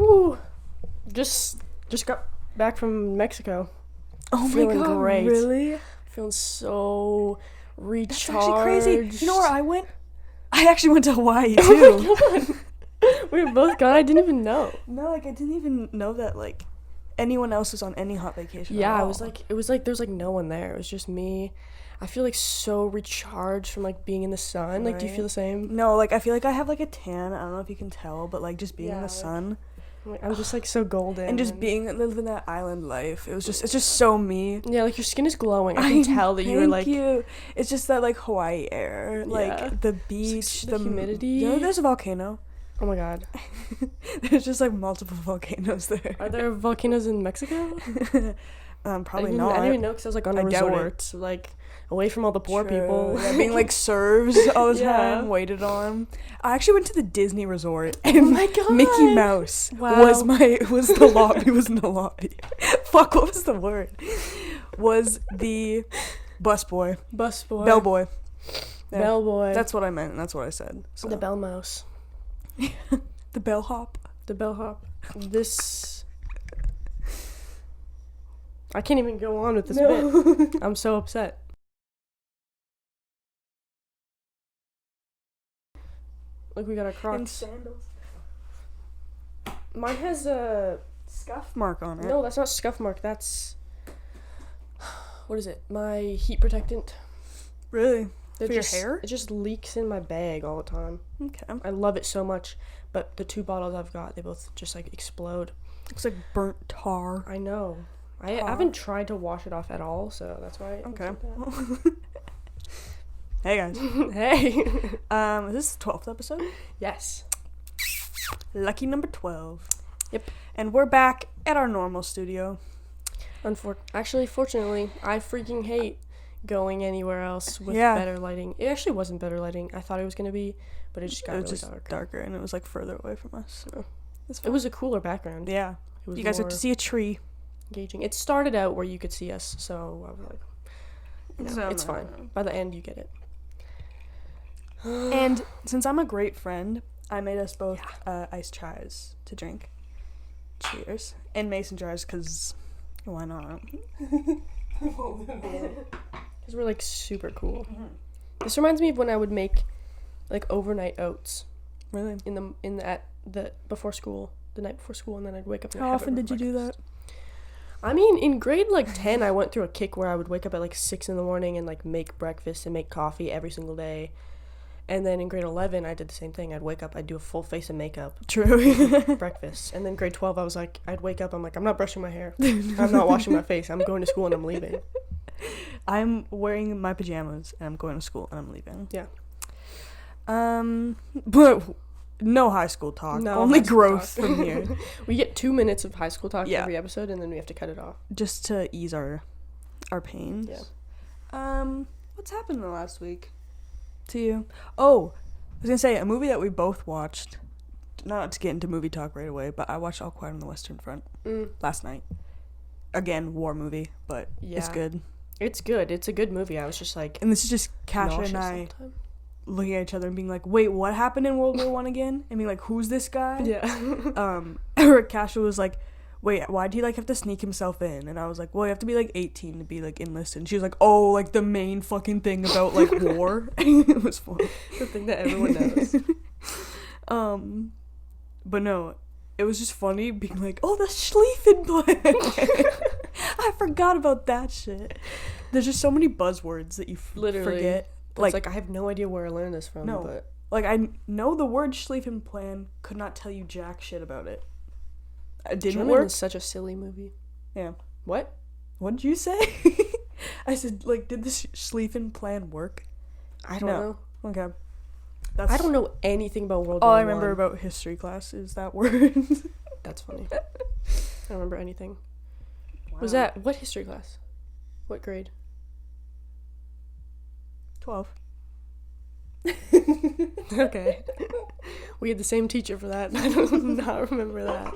Woo! Just got back from Mexico. Oh my Feeling god, great. really? Feeling so recharged. That's actually crazy. You know where I went? I actually went to Hawaii too. Oh my god. We were both gone. I didn't even know. No, like I didn't even know that like anyone else was on any hot vacation. Yeah, at it all. was like there was like no one there. It was just me. I feel like so recharged from like being in the sun. Like, do you Right. feel the same? No, like I feel like I have like a tan. I don't know if you can tell, but like just being in Yeah, the like- sun I'm just like so golden. and just living that island life. It's just so me. Yeah, like your skin is glowing. I can tell that you were like Thank you. It's just that like Hawaii air, Yeah. like the beach, the humidity. You know, there's a volcano. Oh my god. There's just like multiple volcanoes there. Are there volcanoes in Mexico? Probably I not. didn't even know because I was like on a I doubt it. resort, like away from all the poor True. people. Yeah, being like served all the Yeah. time, waited on. I actually went to the Disney resort, and Oh my god. Mickey Mouse Wow. was the lobby. Was in the lobby. Fuck, what was the word? Was the busboy, Busboy. bellboy. Yeah, Bellboy. that's what I meant, and that's what I said. So. the bell mouse. The bellhop. The bellhop. This. I can't even go on with this bit. I'm so upset. Look, we got our And Crocs. sandals. Mine has a. Scuff mark on it. No, that's not scuff mark. That's. What is it? My heat protectant. Really? It For your just- hair? It just leaks in my bag all the time. Okay. I love it so much, but the 2 bottles I've got, they both just like explode. Looks like burnt tar. I know. I Tar. haven't tried to wash it off at all, so that's why. it looks Okay. like that. Hey guys. Hey. Is this the 12th episode? Yes. Lucky number 12. Yep. And we're back at our normal studio. Actually, fortunately, I freaking hate going anywhere else with Yeah. better lighting. It actually wasn't better lighting. I thought it was gonna be, but it just got It was really just dark. darker, and it was like further away from us. Oh. It's It fine. was a cooler background. Yeah. It was You guys got more to see a tree. engaging. It started out where you could see us, so I was like, no, So, it's fine. By the end, you get it. And since I'm a great friend, I made us both iced chais to drink. Cheers. And mason jars, because why not? Because we're like super cool. This reminds me of when I would make like overnight oats Really? at the before school, the night before school, and then I'd wake up. And How have it often for did you do that? breakfast. I mean, in grade like 10, I went through a kick where I would wake up at like 6 in the morning and like make breakfast and make coffee every single day. And then in grade 11, I did the same thing. I'd wake up, I'd do a full face of makeup, True. breakfast. And then grade 12, I was like, I'd wake up, I'm like, I'm not brushing my hair. I'm not washing my face. I'm going to school and I'm leaving. I'm wearing my pajamas, and I'm going to school, and I'm leaving. Yeah. But no high school talk. No Only high school growth talk. from here. We get 2 minutes of high school talk Yeah. every episode, and then we have to cut it off. Just to ease our pains. Yeah. What's happened in the last week to you? Oh, I was gonna say a movie that we both watched. Not to get into movie talk right away, but I watched All Quiet on the Western Front last night. Again, war movie, but it's Yeah. good. It's good. It's a good movie. I was just like, And this is just Kasha nauseous and all I the time. looking at each other and being like, "Wait, what happened in World War One again?" And being like, "Who's this guy?" Yeah. Or Kasha was like, "Wait, why'd he like have to sneak himself in?" And I was like, "Well, you have to be like 18 to be like enlisted." And she was like, "Oh, like the main fucking thing about like war." It was fun. The thing that everyone knows. But no, it was just funny being like, "Oh, the Schlieffen plan." I forgot about that shit. There's just so many buzzwords that you Literally. forget. It's like I have no idea where I learned this from. No. But Like, I know the word Schlieffen plan, could not tell you jack shit about it. It didn't German work. is such a silly movie. Yeah. What? What did you say? I said, like, did the Schlieffen plan work? I don't know. Okay. I don't know anything about World War All I. I remember about history class is that word. That's funny. I don't remember anything. Wow. Was that what history class? What grade? 12. Okay. We had the same teacher for that. I do not remember that.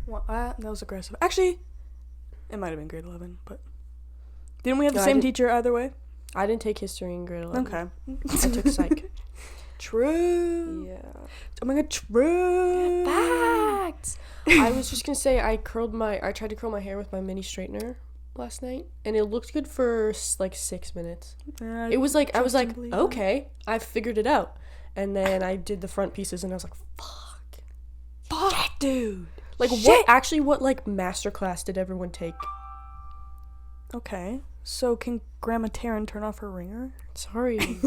Well, that was aggressive. Actually, it might have been grade 11, but didn't we have the No, I same did- teacher either way? I didn't take history in grade 11. Okay. I took psych. True. Yeah. Oh my god, true. Facts. I was just gonna say I tried to curl my hair with my mini straightener last night, and it looked good for like 6 minutes. It was like, I was like, okay, I figured it out. And then I did the front pieces, and I was like, fuck, dude. Like, what like masterclass did everyone take? Okay, so can Grandma Taryn turn off her ringer? Sorry.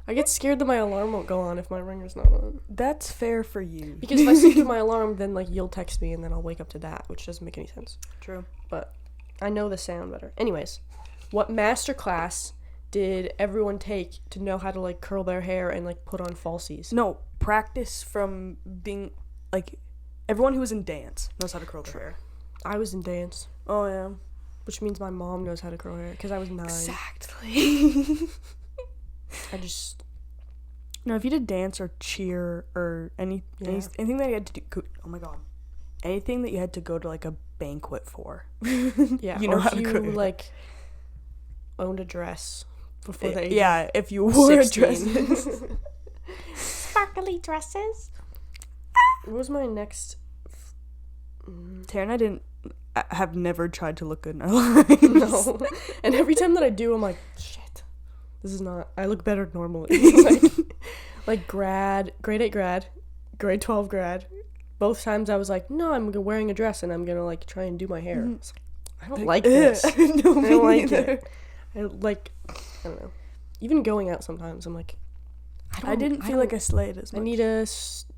I get scared that my alarm won't go on if my ringer's not on. That's fair for you. Because if I sleep with my alarm, then like you'll text me and then I'll wake up to that, which doesn't make any sense. True. But I know the sound better. Anyways, what masterclass did everyone take to know how to like curl their hair and like put on falsies? No, practice from being like everyone who was in dance knows how to curl their hair. I was in dance. Oh yeah. Which means my mom knows how to curl her hair because I was 9. Exactly. I just... No, if you did dance or cheer or anything that you had to do... Oh my god. Anything that you had to go to, like, a banquet for. Yeah, you know or how if to you, curl your like, owned a dress before the age yeah, if you wore 16. a dress. Sparkly dresses. What was my next... Tara and I have never tried to look good in our lives. No. And every time that I do, I'm like, shit. This is not... I look better normally. like grade 8 grad, grade 12 grad. Both times I was like, no, I'm wearing a dress and I'm going to, like, try and do my hair. Mm-hmm. I don't like this. No, I don't like it. I don't know. Even going out sometimes, I'm like... I didn't feel like I slayed as much. I need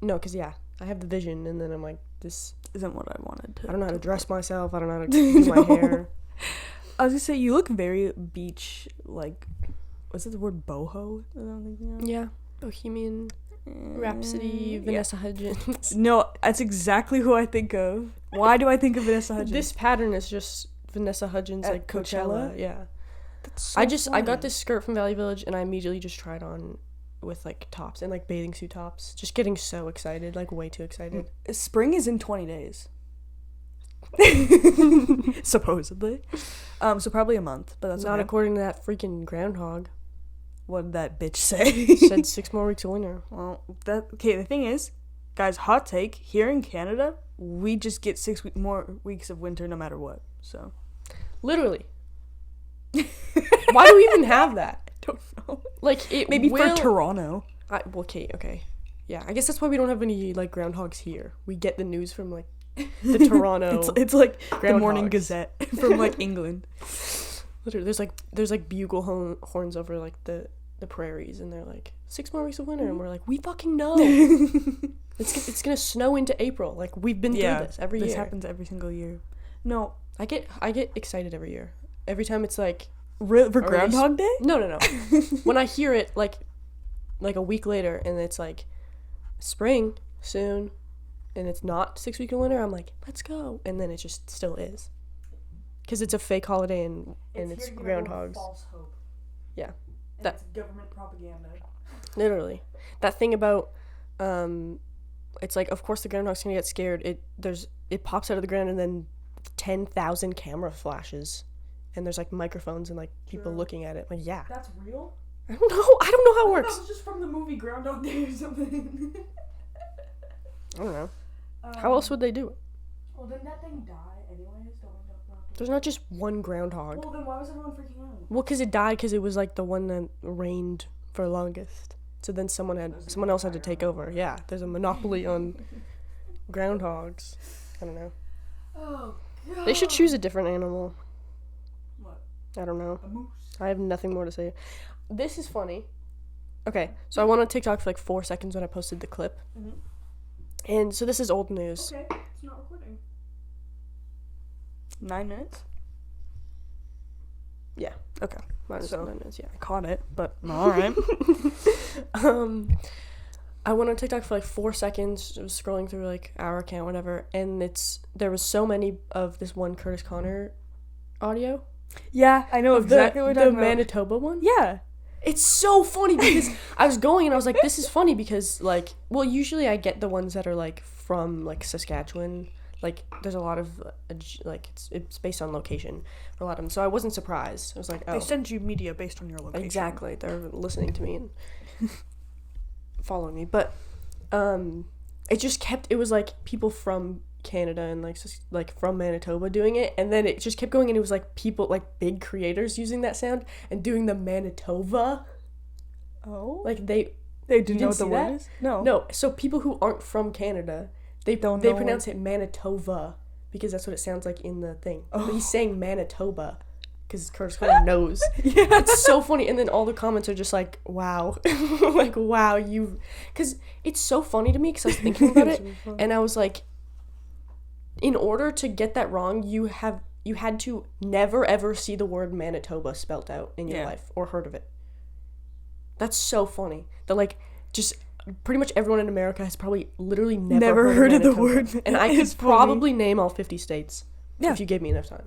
no, because, yeah, I have the vision, and then I'm like, this... isn't what I wanted to. I don't know how to dress myself. I don't know how to do my hair. I was gonna say, you look very beach, like, was it the word boho? I don't think you know. Yeah. Bohemian Rhapsody, Vanessa Hudgens. No, that's exactly who I think of. Why do I think of Vanessa Hudgens? This pattern is just Vanessa Hudgens, at like, Coachella. Yeah. That's so I got this skirt from Valley Village, and I immediately just tried on with, like, tops and, like, bathing suit tops. Just getting so excited, like, way too excited. Spring is in 20 days. Supposedly. So probably a month, but that's not okay. according to that freaking groundhog. What did that bitch say? Said 6 more weeks of winter. Well, the thing is, guys, hot take, here in Canada, we just get 6 more weeks of winter no matter what, so. Literally. Why do we even have that? I don't know. Like, it maybe will... for Toronto. Okay. Yeah, I guess that's why we don't have any, like, groundhogs here. We get the news from, like, the Toronto it's like groundhogs. The Morning Gazette from, like, England. Literally, there's like bugle horns over, like, the prairies, and they're like, 6 more weeks of winter, and we're like, we fucking know. It's gonna snow into April. Like, we've been through this every year. This happens every single year. No. I get excited every year. Every time it's like... For Groundhog Day? No. When I hear it, like a week later, and it's like, spring soon, and it's not 6 weeks of winter, I'm like, let's go. And then it just still is. Because it's a fake holiday, and it's groundhogs. False hope. Yeah. That's government propaganda. Literally. That thing about, it's like, of course the groundhog's gonna get scared. It pops out of the ground, and then 10,000 camera flashes. And there's, like, microphones and, like, people looking at it. Like, yeah. That's real? I don't know how it works. That was just from the movie Groundhog Day or something. I don't know. How else would they do it? Well, didn't that thing die anyways? There's not just one groundhog. Well, then why was everyone freaking out? Well, because it died because it was, like, the one that reigned for longest. So then someone else had to take over. Yeah, there's a monopoly on groundhogs. I don't know. Oh, God. They should choose a different animal. What? I don't know. A moose. I have nothing more to say. This is funny. Okay, so I went on TikTok for like 4 seconds when I posted the clip. Mm-hmm. And so this is old news. Okay, it's not recording. 9 minutes? Yeah. Okay. So 9 minutes, yeah. I caught it, but alright. I went on TikTok for like 4 seconds, I was scrolling through like our account, whatever, and there was so many of this one Curtis Connor audio. Yeah, I know exactly what you're talking about. The Manitoba one? Yeah. It's so funny because I was going and I was like, this is funny because, like, well, usually I get the ones that are, like, from, like, Saskatchewan. Like, there's a lot of, like, it's based on location for a lot of them. So I wasn't surprised. I was like, oh. They send you media based on your location. Exactly. They're listening to me. And following me, but it just kept, it was like people from Canada and like from Manitoba doing it, and then it just kept going, and it was like people, like big creators using that sound and doing the Manitoba. Oh, like they didn't know what the word is. No, so people who aren't from Canada, they pronounce it Manitoba because that's what it sounds like in the thing. Oh. But he's saying Manitoba because Curtis kind of knows. Yeah, it's so funny. And then all the comments are just like, wow. Like, wow, because it's so funny to me because I was thinking about it, really, and I was like, in order to get that wrong, you had to never ever see the word Manitoba spelt out in your life or heard of it. That's so funny that like just pretty much everyone in America has probably literally never heard of the word, and I could probably name all 50 states if you gave me enough time.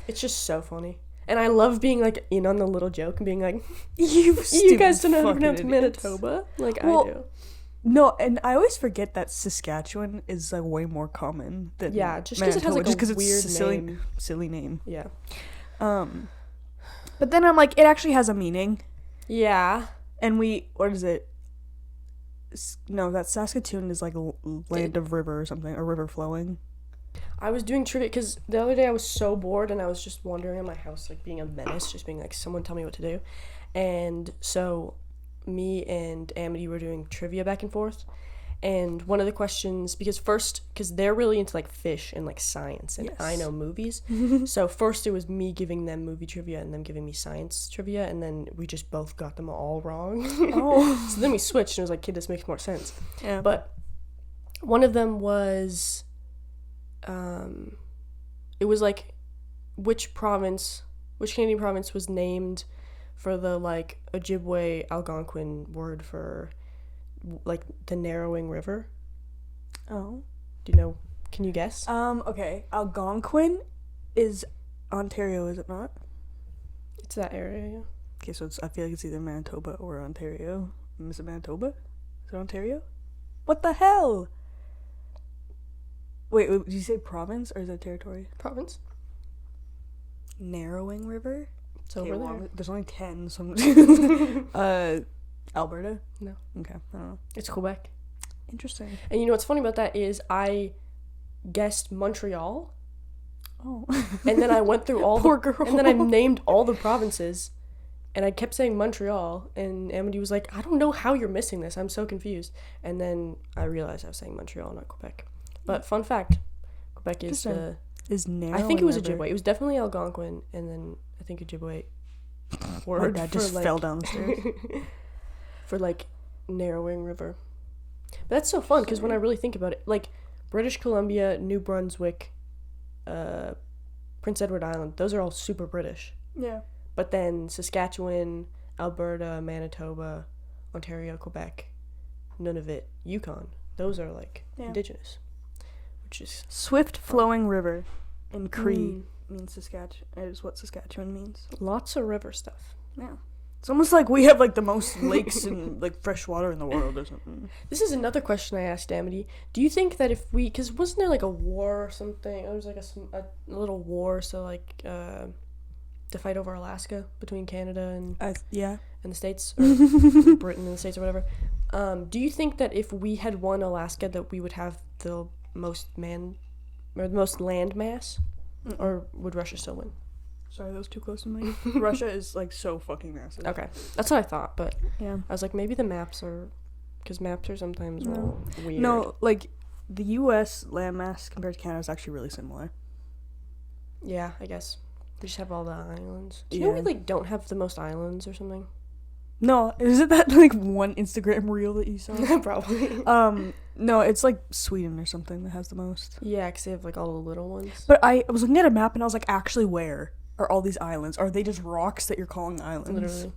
It's just so funny. And I love being, like, in on the little joke and being like, you guys don't know how to pronounce Manitoba? Like, I do. No, and I always forget that Saskatchewan is, like, way more common than just because it has, like, a weird name. Silly name. Yeah. But then I'm like, it actually has a meaning. Yeah. And what is it? No, that Saskatoon is, like, a land of river or something, or river flowing. I was doing trivia because the other day I was so bored and I was just wandering in my house, like being a menace, just being like, someone tell me what to do. And so me and Amity were doing trivia back and forth. And one of the questions, because they're really into like fish and like science, and I know movies. So first it was me giving them movie trivia and them giving me science trivia, and then we just both got them all wrong. Oh. So then we switched and I was like, kid, this makes more sense. Yeah. But one of them was... it was like which Canadian province was named for the like Ojibwe Algonquin word for like the narrowing river. Oh. Do you know? Can you guess? Okay. Algonquin is Ontario, is it not? It's that area, yeah. Okay, so I feel like it's either Manitoba or Ontario. Is it Manitoba? Is it Ontario? What the hell? Wait, did you say province or is that territory? Province. Narrowing River? It's over there. There's only 10, so Alberta? No. Okay, I don't know. It's Quebec. Interesting. And you know what's funny about that is I guessed Montreal. Oh. And then I went through all Poor girl. And then I named all the provinces. And I kept saying Montreal, and Amity was like, I don't know how you're missing this. I'm so confused. And then I realized I was saying Montreal, not Quebec. But fun fact, Quebec is narrow. I think it was Ojibwe. It was definitely Algonquin, and then I think Ojibwe word. My dad just fell down the stairs. For like narrowing river. But that's so fun because when I really think about it, like British Columbia, New Brunswick, Prince Edward Island, those are all super British. Yeah. But then Saskatchewan, Alberta, Manitoba, Ontario, Quebec, none of it. Yukon, those are like indigenous. Which is swift flowing river in Cree means Saskatchewan. Is what Saskatchewan means. Lots of river stuff. Yeah. It's almost like we have like the most lakes and like fresh water in the world or something. This is another question I asked Amity. Do you think that if we, because wasn't there like a war or something? There was like a little war, so like to fight over Alaska between Canada and and the States, or Britain and the States or whatever. Do you think that if we had won Alaska, that we would have the most land mass, or would Russia still win? Sorry, that was too close to me. Russia is like so fucking massive. Okay, that's what I thought, but I was like, maybe the maps are, because maps are sometimes weird. No, like the U.S. landmass compared to Canada is actually really similar. Yeah, I guess we just have all the islands. Do you know we like don't have the most islands or something? No, is it that like one Instagram reel that you saw? Probably. No, it's like Sweden or something that has the most. Yeah, because they have like all the little ones. But I was looking at a map and I was like, actually, where are all these islands? Are they just rocks that you're calling islands? Literally.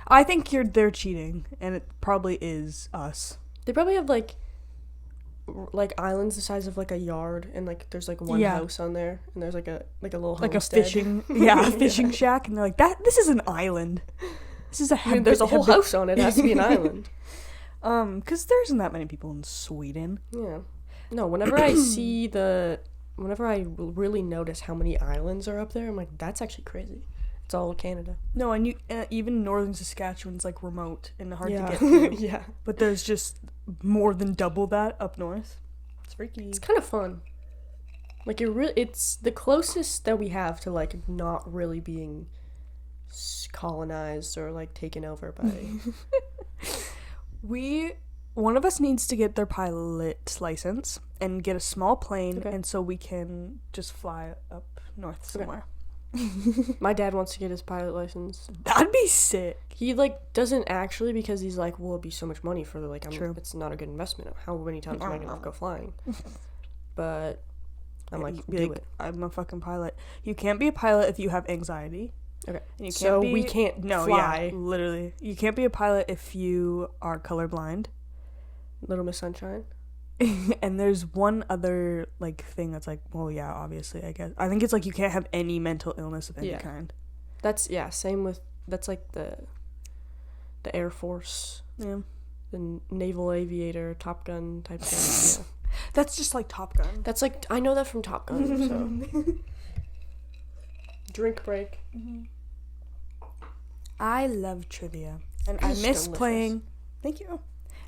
I think they're cheating, and it probably is us. They probably have like islands the size of like a yard, and like there's like one house on there, and there's like a little homestead. Like a fishing fishing shack, and they're like, this is an island. This is there's a whole house on it. It has to be an island. Because there isn't that many people in Sweden. Yeah. No, whenever I really notice how many islands are up there, I'm like, that's actually crazy. It's all Canada. No, and even northern Saskatchewan's like remote and hard to get to. Yeah. But there's just more than double that up north. It's freaky. It's kind of fun. Like, it's the closest that we have to, like, not really being colonized or, like, taken over by... One of us needs to get their pilot license and get a small plane, Okay. and so we can just fly up north somewhere. My dad wants to get his pilot license. That'd be sick. He, like, doesn't actually, because he's like, well, it'd be so much money for the, like, True. It's not a good investment. How many times am I gonna go flying? But I'm like, do it. I'm a fucking pilot. You can't be a pilot if you have anxiety. Okay. And you can't So we can't fly. Yeah, literally. You can't be a pilot if you are colorblind. Little Miss Sunshine. And there's one other, like, thing that's like, well, yeah, obviously, I guess. I think it's like you can't have any mental illness of any kind. That's, same with, that's like the Air Force. Yeah. The naval aviator, Top Gun type thing. Yeah. That's just like Top Gun. That's like, I know that from Top Gun, so. Drink break. Mm-hmm. I love trivia. And I miss delicious. playing... Thank you.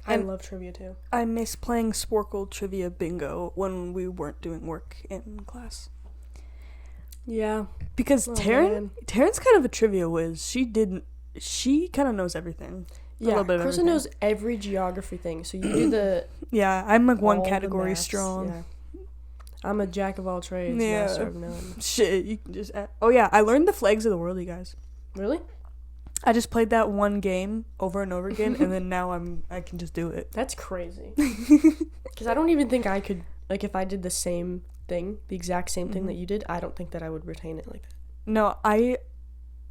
I And love trivia too. I miss playing Sporkle Trivia Bingo when we weren't doing work in class. Yeah. Because Oh, Taryn's kind of a trivia whiz. She kind of knows everything. A Yeah, little bit of Carissa everything. knows every geography thing. So you do the Yeah, I'm like one all the category maths, strong. Yeah. I'm a jack of all trades, Yeah. master of none. Shit, you can just... Oh yeah, I learned the flags of the world, you guys. Really? I just played that one game over and over again, and then now I can just do it. That's crazy. Because I don't even think I could, like, if I did the same thing, the exact same thing that you did, I don't think that I would retain it like that. No, I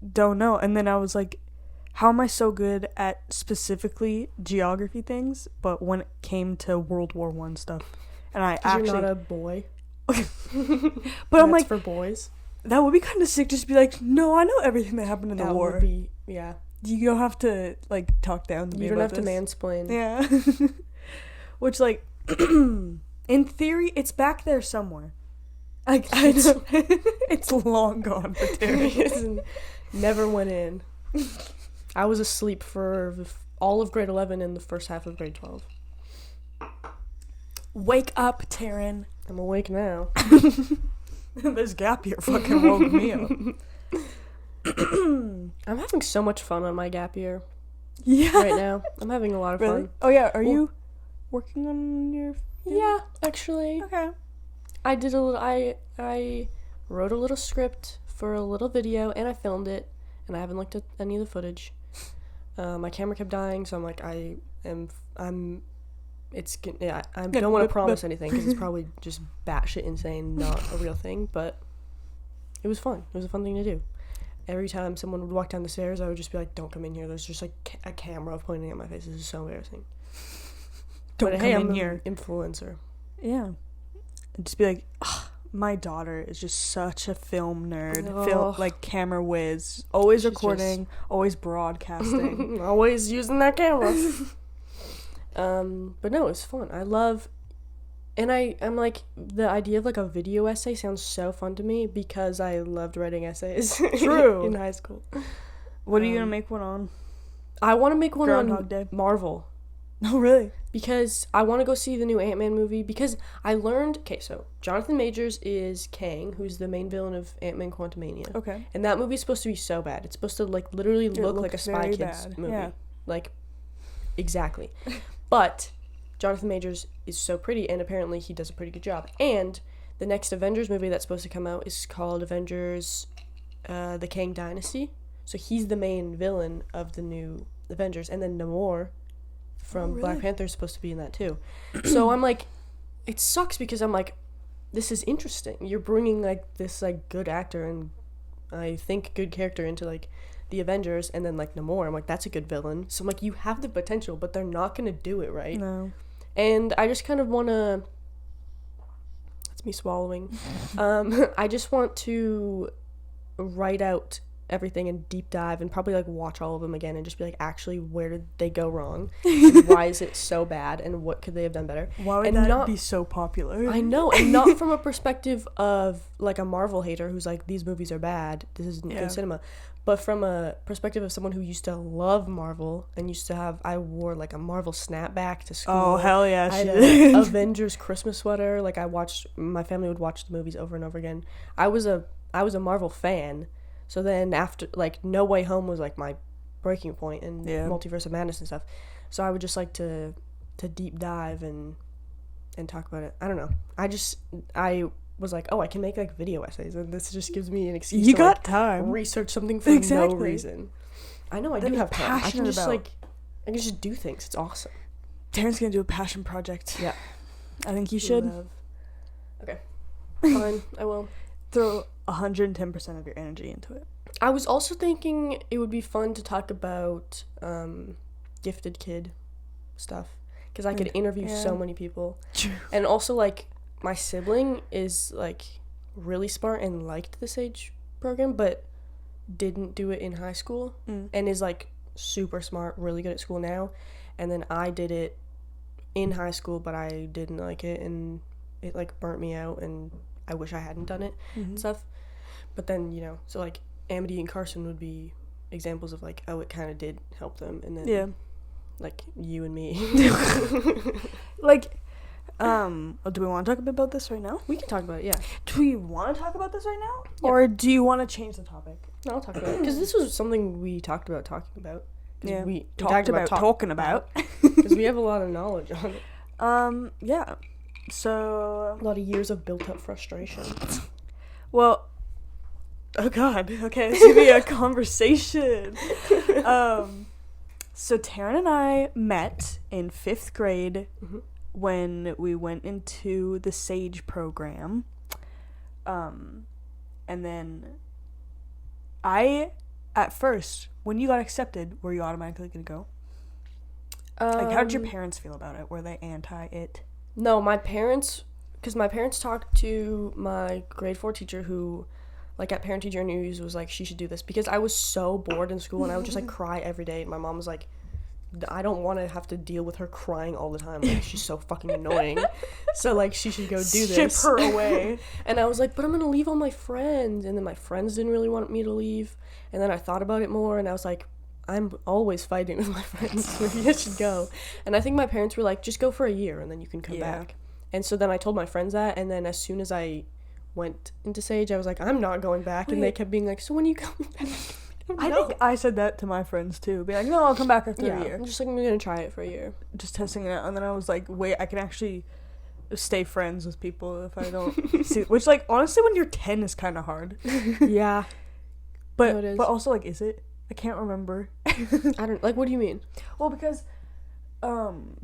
don't know. And then I was like, how am I so good at specifically geography things, but when it came to World War I stuff, and I actually... You're not a boy. But I'm like, for boys. that would be kind of sick just to be like, no, I know everything that happened in the That war. would be, yeah. You don't have to, like, talk down to me You don't about have to this. mansplain. Yeah. Which, like, in theory, it's back there somewhere. Like, I know. It's long gone for Terry. Never went in. I was asleep for all of grade 11 and the first half of grade 12. Wake up, Taryn. I'm awake now. This gap year fucking woke me up. I'm having so much fun on my gap year Yeah. right now. I'm having a lot of Really? fun. Oh, yeah. Are you working on your... Yeah, actually. Okay. I did a little... I wrote a little script for a little video, and I filmed it, and I haven't looked at any of the footage. My camera kept dying, so I'm like, I don't want to promise anything, because it's probably just batshit insane, not a real thing, but it was fun. It was a fun thing to do. Every time someone would walk down the stairs, I would just be like, don't come in here. There's just like a camera pointing at my face. This is so embarrassing. Don't But come hey, in I'm here. an influencer. Yeah. And just be like, my daughter is just such a film nerd. Oh. Like, camera whiz. Always She's recording, always broadcasting. Always using that camera. But no, it's fun. I love, and I'm like, the idea of like a video essay sounds so fun to me because I loved writing essays. True. In high school. What are you going to make one on? I want to make one Groundhog on Day. Marvel. Oh, really? Because I want to go see the new Ant-Man movie, because I learned, okay, so Jonathan Majors is Kang, who's the main villain of Ant-Man Quantumania. Okay. And that movie's supposed to be so bad. It's supposed to, like, literally look like a looks Spy very Kids bad. movie. Yeah. Like, exactly. But Jonathan Majors is so pretty, and apparently he does a pretty good job. And the next Avengers movie that's supposed to come out is called Avengers, The Kang Dynasty. So he's the main villain of the new Avengers. And then Namor from Black Panther is supposed to be in that too. So I'm like, it sucks because I'm like, this is interesting. You're bringing like this like good actor and I think good character into like the Avengers, and then like Namor, I'm like, that's a good villain. So I'm like, you have the potential, but they're not gonna do it right. No. And I just kind of wanna, that's me swallowing. I just want to write out everything and deep dive and probably like watch all of them again and just be like, actually, where did they go wrong? Why is it so bad, and what could they have done better? Why would and that not be so popular? I know, and not from a perspective of like a Marvel hater who's like, these movies are bad, this isn't good cinema, But from a perspective of someone who used to love Marvel and used to have, I wore like a Marvel snapback to school. Oh, hell yeah, I she had did. a Avengers Christmas sweater. Like my family would watch the movies over and over again. I was a Marvel fan. So then after, like, No Way Home was like my breaking point in Multiverse of Madness and stuff. So I would just like to deep dive and talk about it. I don't know. I was like, oh, I can make like video essays, and this just gives me an excuse You to got like time. research something for no reason. I know I do have time. I can just I can just do things. It's awesome. Taryn's gonna do a passion project. Yeah. I think you should. Okay. Fine, I will. Throw 110% of your energy into it. I was also thinking it would be fun to talk about gifted kid stuff, because I could interview so many people. True. And also, like, my sibling is like really smart and liked the SAGE program, but didn't do it in high school, and is like super smart, really good at school now. And then I did it in high school, but I didn't like it, and it like burnt me out, and I wish I hadn't done it and stuff. But then, you know, so like Amity and Carson would be examples of like, oh, it kind of did help them. And then like you and me. Like, do we want to talk a bit about this right now? We can talk about it, yeah. Do we want to talk about this right now? Yeah. Or do you want to change the topic? No, I'll talk about it. Because this was something we talked about talking about. Yeah, we talked about talking about. Because we have a lot of knowledge on it. Yeah. So... a lot of years of built-up frustration. Well... Oh, God. Okay, it's going to be a conversation. So Taryn and I met in 5th grade when we went into the SAGE program. And then at first, when you got accepted, were you automatically going to go? Like, how did your parents feel about it? Were they anti it? No, my parents talked to my grade 4 teacher who, like, at parent teacher interviews was like, she should do this, because I was so bored in school and I would just like cry every day, and my mom was like, I don't want to have to deal with her crying all the time, like, she's so fucking annoying, so like she should go do this. Ship her away. And I was like, but I'm gonna leave all my friends, and then my friends didn't really want me to leave, and then I thought about it more, and I was like, I'm always fighting with my friends, maybe I should go. And I think my parents were like, just go for a year and then you can come back. And so then I told my friends that, and then as soon as I went into SAGE, I was like, I'm not going back. And they kept being like, so when are you coming back? I think I said that to my friends too. Be like, no, I'll come back after a year. I'm just like, I'm gonna try it for a year. Just testing it out. And then I was like, wait, I can actually stay friends with people if I don't see, which, like, honestly, when you're 10 is kind of hard. Yeah. But also, like, is it? I can't remember. I don't, like, what do you mean? Well, because I'm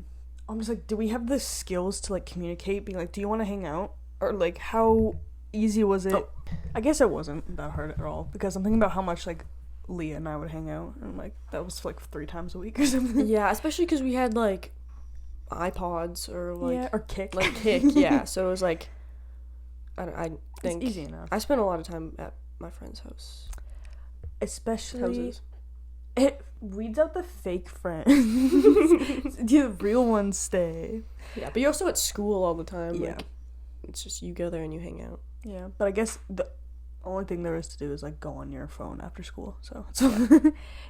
just like, do we have the skills to like communicate, being like, do you want to hang out, or like how easy was it? I guess it wasn't that hard at all, because I'm thinking about how much like Leah and I would hang out, and like that was like 3 times a week or something. Yeah, especially because we had like iPods or like or Kick, yeah. So it was like, I think it's easy enough. I spent a lot of time at my friend's house. Especially, it weeds out the fake friends. The real ones stay. Yeah, but you're also at school all the time. Yeah. Like, it's just you go there and you hang out. Yeah, but I guess the only thing there is to do is like go on your phone after school. So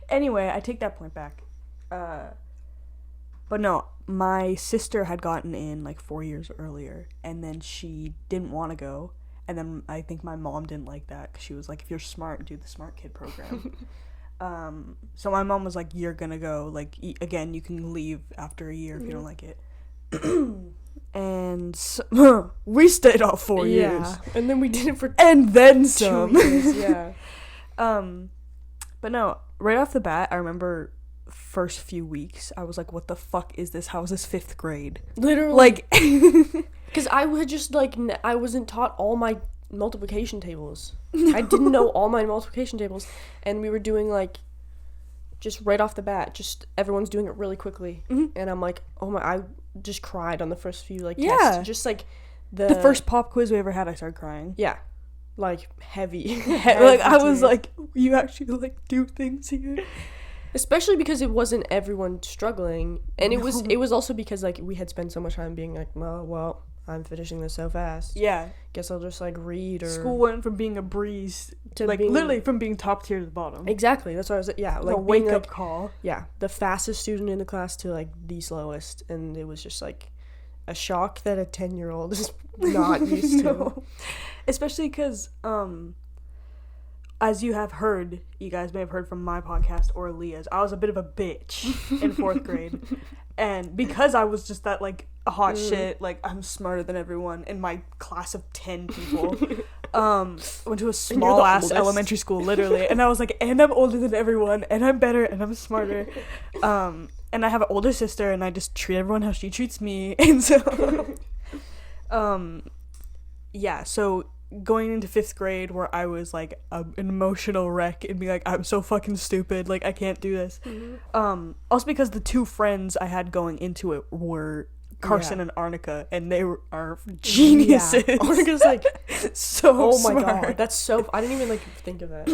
anyway, I take that point back. But no, my sister had gotten in like 4 years earlier, and then she didn't want to go. And then I think my mom didn't like that, because she was like, if you're smart, do the smart kid program. So my mom was like, you're gonna go, like, again, you can leave after a year if you don't like it. And so, we stayed all 4 years. And then we did it for and then some. 2 years, yeah. But no, right off the bat, I remember first few weeks, I was like, what the fuck is this? How is this 5th grade? Literally. Like, because I would just, like, I wasn't taught all my multiplication tables. I didn't know all my multiplication tables, and we were doing, like, just right off the bat, just everyone's doing it really quickly. And I'm like, oh my, I just cried on the first few, like, tests. Just, like, the first pop quiz we ever had, I started crying. Yeah. Like, heavy. Like, I was like, you actually, like, do things here? Especially because it wasn't everyone struggling, and it was also because, like, we had spent so much time being like, well, I'm finishing this so fast. Yeah. Guess I'll just, like, read or... School went from being a breeze to like being, literally from being top tier to the bottom. Exactly. That's what I was. Yeah, like a wake being, up like, call. Yeah, the fastest student in the class to like the slowest, and it was just like a shock that a 10-year-old is not used to. Especially because as you guys may have heard from my podcast or Leah's, I was a bit of a bitch in 4th grade. And because I was just that, like, hot shit, like, I'm smarter than everyone in my class of 10 people, went to a small-ass elementary school, literally. And I was like, and I'm older than everyone, and I'm better, and I'm smarter. And I have an older sister, and I just treat everyone how she treats me. And so, yeah, so going into 5th grade where I was like an emotional wreck and being like, I'm so fucking stupid, like I can't do this. Also because the 2 friends I had going into it were Carson and Arnica, and they are geniuses. Yeah. Arnica's like so smart. My god, that's so I didn't even like think of that.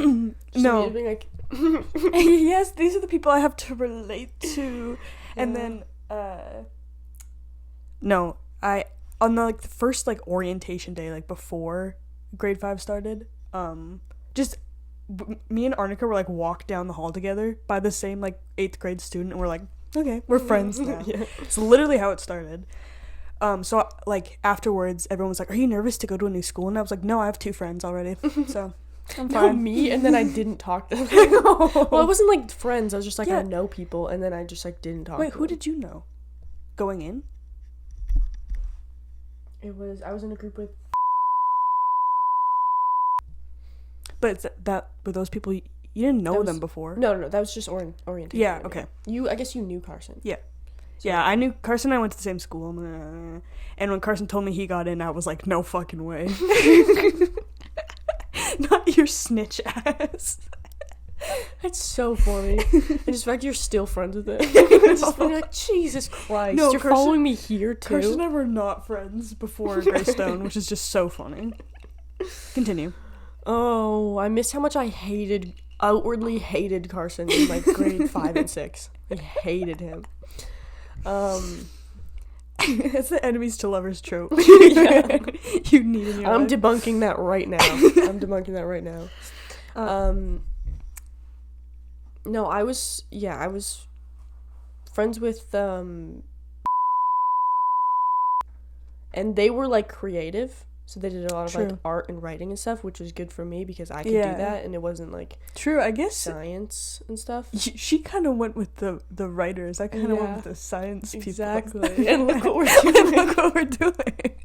No, being like yes, these are the people I have to relate to. And then no, I on the like the first like orientation day, like before grade 5 started, me and Arnica were like walked down the hall together by the same like 8th grade student, and we're like, okay, we're friends now. Yeah. It's literally how it started. So like afterwards everyone was like, are you nervous to go to a new school? And I was like, no, I have 2 friends already, so I'm fine. No, me, and then I didn't talk to them. Well, it wasn't like friends, I was just like, I know people, and then I just like didn't talk to them. Wait, who did you know going in? I was in a group with. But were those people you didn't know them before? No, that was just orientation. Yeah, okay. I guess you knew Carson. Yeah. So, yeah, I knew Carson and I went to the same school. And when Carson told me he got in, I was like, no fucking way. Not your snitch ass. That's so funny. And just the fact you're still friends with it. Just being like, Jesus Christ, you're following me here too. Carson and I were not friends before Greystone, which is just so funny. Continue. Oh, I miss how much I outwardly hated Carson in like grade 5 and 6. I hated him. It's the enemies to lovers trope. Yeah. You need in your I'm life. debunking that right now. No, I was friends with and they were like creative, so they did a lot of like art and writing and stuff, which was good for me because I could do that, and it wasn't like I guess science and stuff. She kind of went with the writers. I kind of went with the science people. Exactly. And look what we're doing.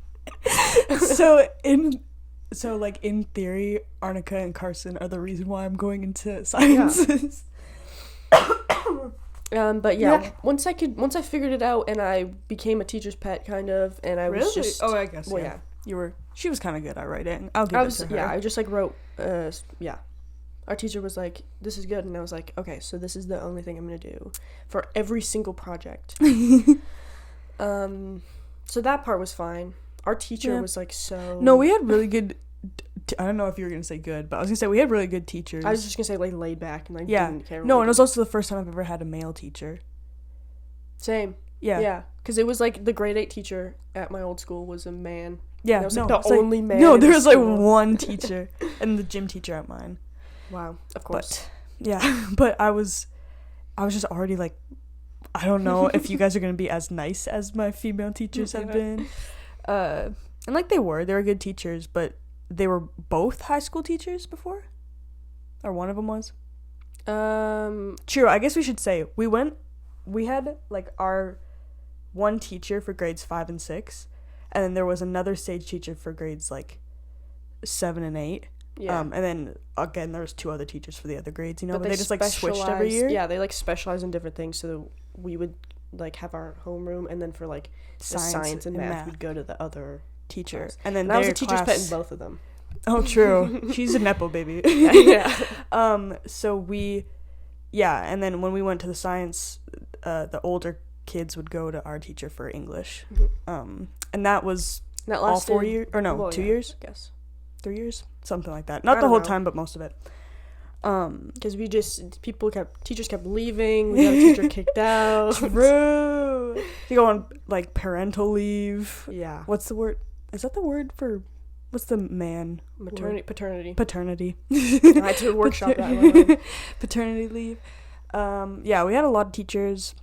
So like in theory, Arnica and Carson are the reason why I'm going into sciences. But once I figured it out and I became a teacher's pet kind of, and I was just I guess she was kind of good at writing. I'll give it to her. Yeah, I just like wrote our teacher was like, this is good, and I was like, okay, so this is the only thing I'm gonna do for every single project. So that part was fine. Our teacher was like no, we had really good I don't know if you were gonna say good, but I was gonna say we had really good teachers. I was just gonna say like laid back and like didn't care. No, and it was also the first time I've ever had a male teacher. Same. Yeah, because it was like the grade 8 teacher at my old school was a man. Yeah, and I was like the only man. No, there was like one teacher, and the gym teacher at mine. Wow, of course. But I was just already like, I don't know if you guys are gonna be as nice as my female teachers have been. And like they were good teachers, but they were both high school teachers before, or one of them was. True. I guess we should say we had like our one teacher for grades 5 and 6, and then there was another stage teacher for grades like 7 and 8. Yeah. And then again there was 2 other teachers for the other grades, but they just like switched every year. Yeah, they like specialize in different things, so we would like have our homeroom, and then for like science and math we'd go to the other teacher. Class. And then I was a teacher's pet in both of them. Oh, true. She's a nepo baby. Yeah. So and then when we went to the science, the older kids would go to our teacher for English. And that was all 4 years, or no, 2 years? I guess 3 years, something like that. Not the whole time, but most of it. Because teachers kept leaving. We got a teacher kicked out. True. You go on like parental leave. Yeah. What's the word? Is that the word for what's the man? Paternity. I had to workshop that one. Paternity leave. Yeah, we had a lot of teachers,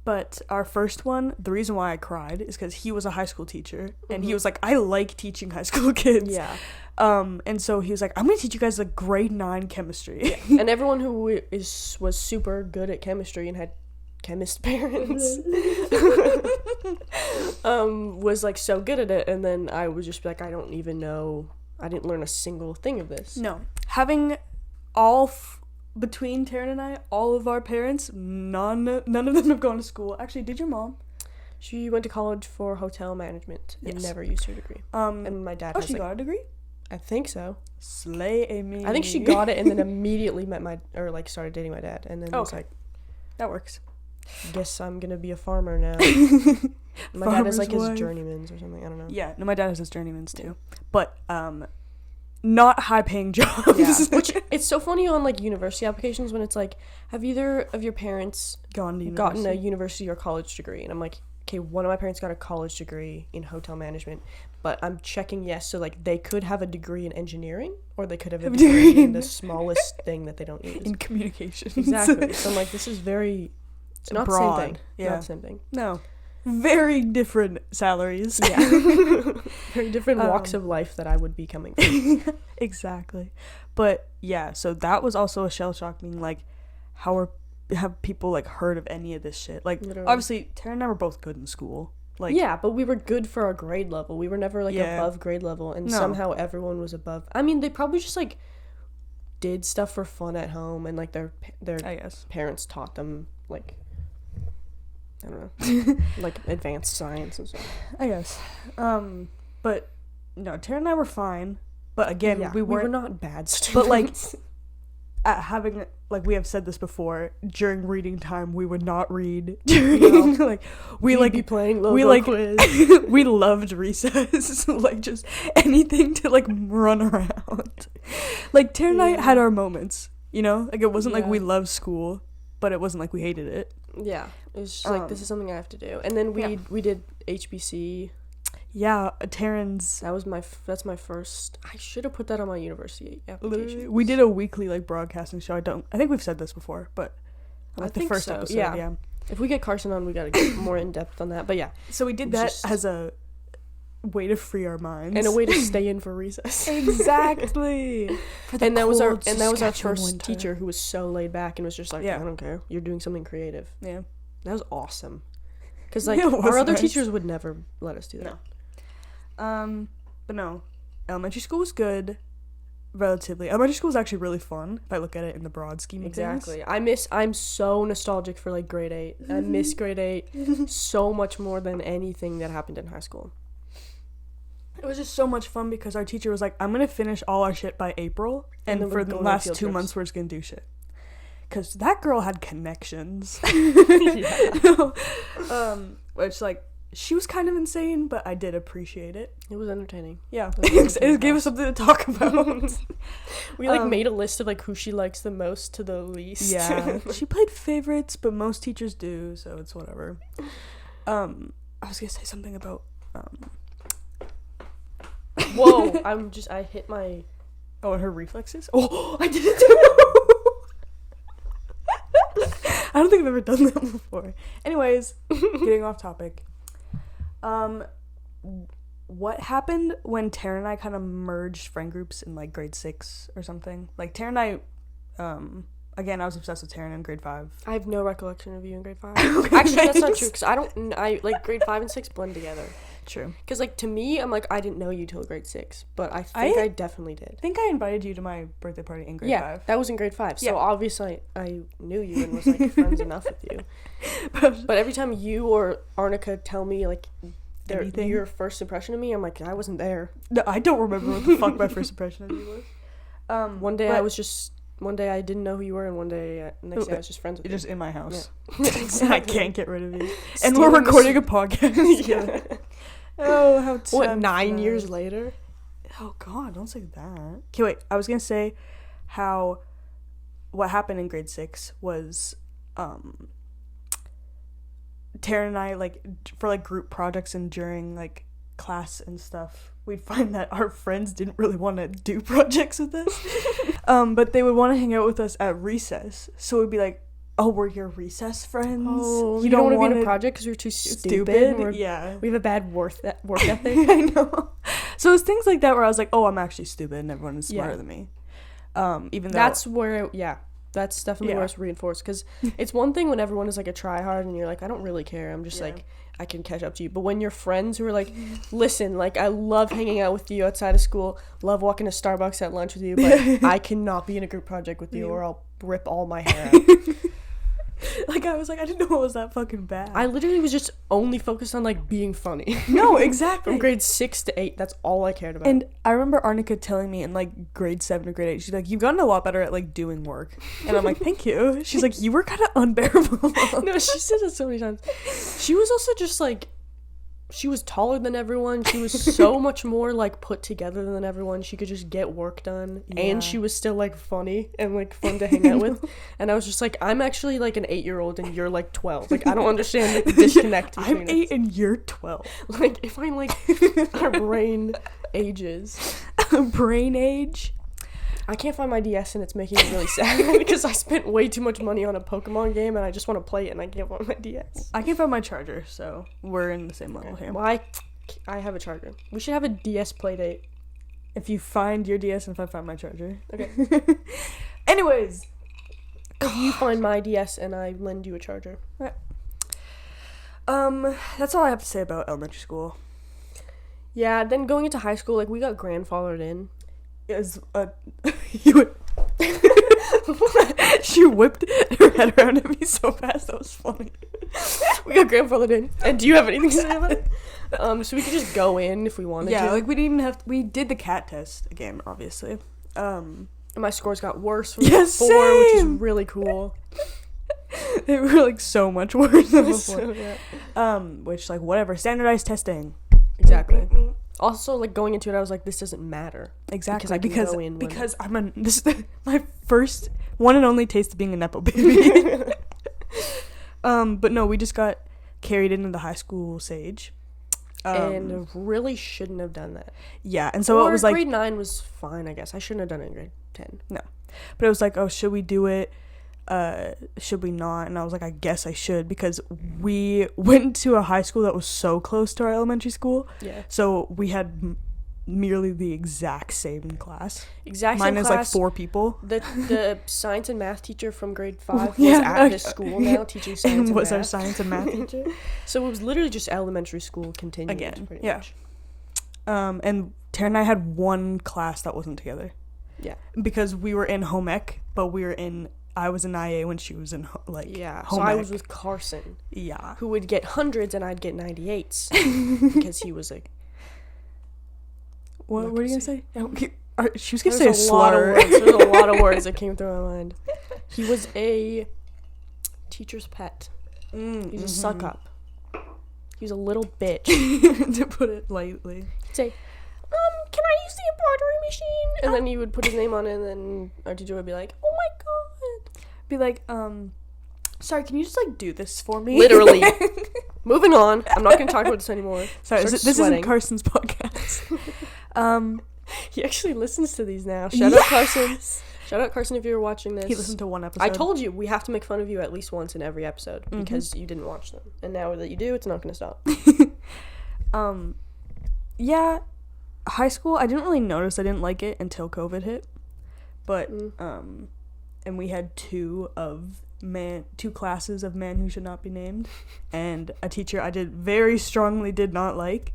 but our first one, the reason why I cried is because he was a high school teacher, and he was like, I like teaching high school kids. Yeah. And so he was like, I'm gonna teach you guys like grade 9 chemistry. Yeah. And everyone who was super good at chemistry and had chemist parents was like so good at it, and then I was just like, I don't even know, I didn't learn a single thing of this. No, having between Taryn and I, all of our parents, none of them have gone to school. Actually, did your mom? She went to college for hotel management and never used her degree. And my dad. Oh, she got a degree? I think so. Slay Amy. I think she got it and then immediately started dating my dad, and then was like, that works. Guess I'm gonna be a farmer now. My dad is like his journeyman's or something. I don't know. Yeah, no, my dad has his journeyman's too, but not high paying jobs. Yeah, which it's so funny on like university applications when it's like, have either of your parents gotten a university or college degree? And I'm like, okay, one of my parents got a college degree in hotel management, but I'm checking yes, so like they could have a degree in engineering or they could have a degree in the smallest thing that they don't use. In communications. Exactly. So I'm like, this is very, it's not broad. The same thing. Yeah. Not the same thing. No. Very different salaries. Yeah. Very different walks of life that I would be coming from. Exactly. But yeah, so that was also a shell shock, being like, have people like heard of any of this shit? Like, literally. Obviously Tara and I were both good in school. Like, yeah, but we were good for our grade level. We were never like above grade level, and somehow everyone was above. I mean, they probably just like did stuff for fun at home, and like their I guess parents taught them like, I don't know, like advanced science and stuff. I guess. But no, Tara and I were fine. But again, we were not bad students. But like, having, like, we have said this before, during reading time we would not read. During like we'd be playing logo quiz. We loved recess. Like, just anything to like run around. Like, Tara and I had our moments, you know? Like, it wasn't like we loved school, but it wasn't like we hated it. Yeah, it was just like, this is something I have to do. And then we did HBC. Yeah, Taryn's. That's my first. I should have put that on my university application. We did a weekly like broadcasting show. I think we've said this before, but I think the first episode. Yeah. If we get Carson on, we gotta get more in depth on that. But yeah, so we did that as a way to free our minds and a way to stay in for recess. Exactly. And that was our first teacher, who was so laid back and was just like, I don't care, you're doing something creative. Yeah, that was awesome. Because like our other teachers would never let us do that. No. But no, elementary school was good, relatively. Elementary school was actually really fun if I look at it in the broad scheme of things. Exactly. I'm so nostalgic for like grade 8. I miss grade 8 so much more than anything that happened in high school. It was just so much fun because our teacher was like, I'm gonna finish all our shit by April, and for the last 2 months we're just gonna do shit. Because that girl had connections. Which, like, she was kind of insane, but I did appreciate it. It was entertaining. Yeah. It gave us something to talk about. We, like, made a list of, like, who she likes the most to the least. Yeah. She played favorites, but most teachers do, so it's whatever. I was gonna say something about, Whoa! I hit my... Oh, and her reflexes? Oh, I did it too! I don't think I've ever done that before. Anyways, getting off topic. What happened when Tara and I kind of merged friend groups in like grade 6 or something? Like, Tara and I, again, I was obsessed with Tara in grade 5. I have no recollection of you in grade 5. Okay, actually, that's not true, because I like grade 5 and 6 blend together. True. Because, like, to me, I'm like, I didn't know you till grade 6, but I think I definitely did. I think I invited you to my birthday party in grade 5. Yeah, that was in grade 5, so obviously I knew you and was, like, friends enough with you. But every time you or Arnica tell me, like, your first impression of me, I'm like, I wasn't there. No, I don't remember what the fuck my first impression of you was. One day I didn't know who you were, and next day I was just friends with you. You're just in my house. Yeah. Exactly. I can't get rid of you. And we're recording a podcast. Yeah. Oh, how tough. What, 9 years later? Oh, God, don't say that. Okay, wait, I was gonna say what happened in grade 6 was, Tara and I, like, for, like, group projects and during, like, class and stuff, we'd find that our friends didn't really want to do projects with us. But they would want to hang out with us at recess. So we'd be like, oh, we're your recess friends? Oh, you don't want to be in a project because you're too stupid? Yeah. We have a bad work ethic. I know. So it's things like that where I was like, oh, I'm actually stupid and everyone is smarter than me. Even though... That's where, that's definitely where it's reinforced. Because it's one thing when everyone is like a tryhard and you're like, I don't really care. I'm just like, I can catch up to you. But when your friends who are like, listen, like, I love hanging out with you outside of school, love walking to Starbucks at lunch with you, but I cannot be in a group project with you or I'll rip all my hair out. Like, I was like, I didn't know it was that fucking bad. I literally was just only focused on, like, being funny. No, exactly. From grade 6 to 8, that's all I cared about. And I remember Arnica telling me in, like, grade 7 or grade 8, she's like, you've gotten a lot better at, like, doing work. And I'm like, thank you. She's like, you were kind of unbearable. No, she said that so many times. She was also just, like, she was taller than everyone. She was so much more, like, put together than everyone. She could just get work done. Yeah. And she was still, like, funny and, like, fun to hang out with. And I was just like, I'm actually, like, an 8-year-old and you're, like, 12. Like, I don't understand, like, the disconnect between I'm 8 and you're 12. Like, if I'm, like, our brain ages. Brain age? I can't find my DS and it's making me really sad because I spent way too much money on a Pokemon game and I just want to play it and I can't find my DS. I can't find my charger, so we're in the same level here. Well, I have a charger. We should have a DS play date. If you find your DS and if I find my charger. Okay. Anyways. If you find my DS and I lend you a charger. Right. That's all I have to say about elementary school. Yeah, then going into high school, like, we got grandfathered in. Is she whipped her head around at me so fast. That was funny. We got grandfathered in. And do you have anything to say about it? So we could just go in if we wanted to. Yeah, like we didn't even have we did the cat test again, obviously. And my scores got worse from before, same. Which is really cool. They were like so much worse than before. So, yeah. Which, like, whatever, standardized testing. Exactly. Also, like, going into it, I was like, this doesn't matter. Exactly. Because this is my first one and only taste of being a Nepo baby. But no, we just got carried into the high school Sage. And really shouldn't have done that. Yeah, and so it was like... grade 9 was fine, I guess. I shouldn't have done it in grade 10. No. But it was like, oh, should we do it? Should we not? And I was like, I guess I should, because we went to a high school that was so close to our elementary school. Yeah. So we had nearly the exact same class. Exact same class. Minus like 4 people. The science and math teacher from grade 5 was at this school now teaching science and math. Was our science and math teacher. So it was literally just elementary school continued again. Pretty much. And Tara and I had one class that wasn't together. Yeah. Because we were in home ec, but I was in IA when she was in, home so ec. I was with Carson. Yeah. Who would get hundreds and I'd get 98s. Because he was like... What were you going to say? She was going to say a slur. There's a lot of words that came through my mind. He was a teacher's pet. He's a suck-up. He was a little bitch. To put it lightly. He'd say, can I use the embroidery machine? And then he would put his name on it, and then our teacher would be like, oh my god. Be like, sorry, can you just, like, do this for me? Literally. Moving on. I'm not going to talk about this anymore. Sorry, this isn't Carson's podcast. He actually listens to these now. Shout out Carson. Shout out Carson if you're watching this. He listened to one episode. I told you, we have to make fun of you at least once in every episode, because you didn't watch them. And now that you do, it's not going to stop. Yeah, high school, I didn't really notice I didn't like it until COVID hit. But, and we had two classes of men who should not be named, and a teacher I very strongly did not like.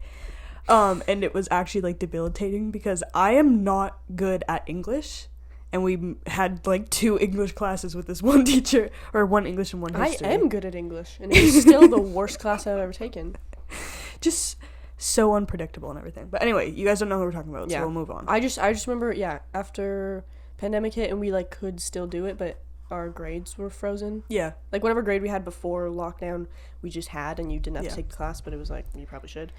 And it was actually, like, debilitating, because I am not good at English, and we had, like, 2 English classes with this one teacher, or 1 English and 1 history. I am good at English, and it is still the worst class I've ever taken. Just so unpredictable and everything. But anyway, you guys don't know who we're talking about, so we'll move on. I just remember, after pandemic hit, and we, like, could still do it, but our grades were frozen. Yeah. Like, whatever grade we had before lockdown, we just had, and you didn't have to take the class, but it was like, you probably should.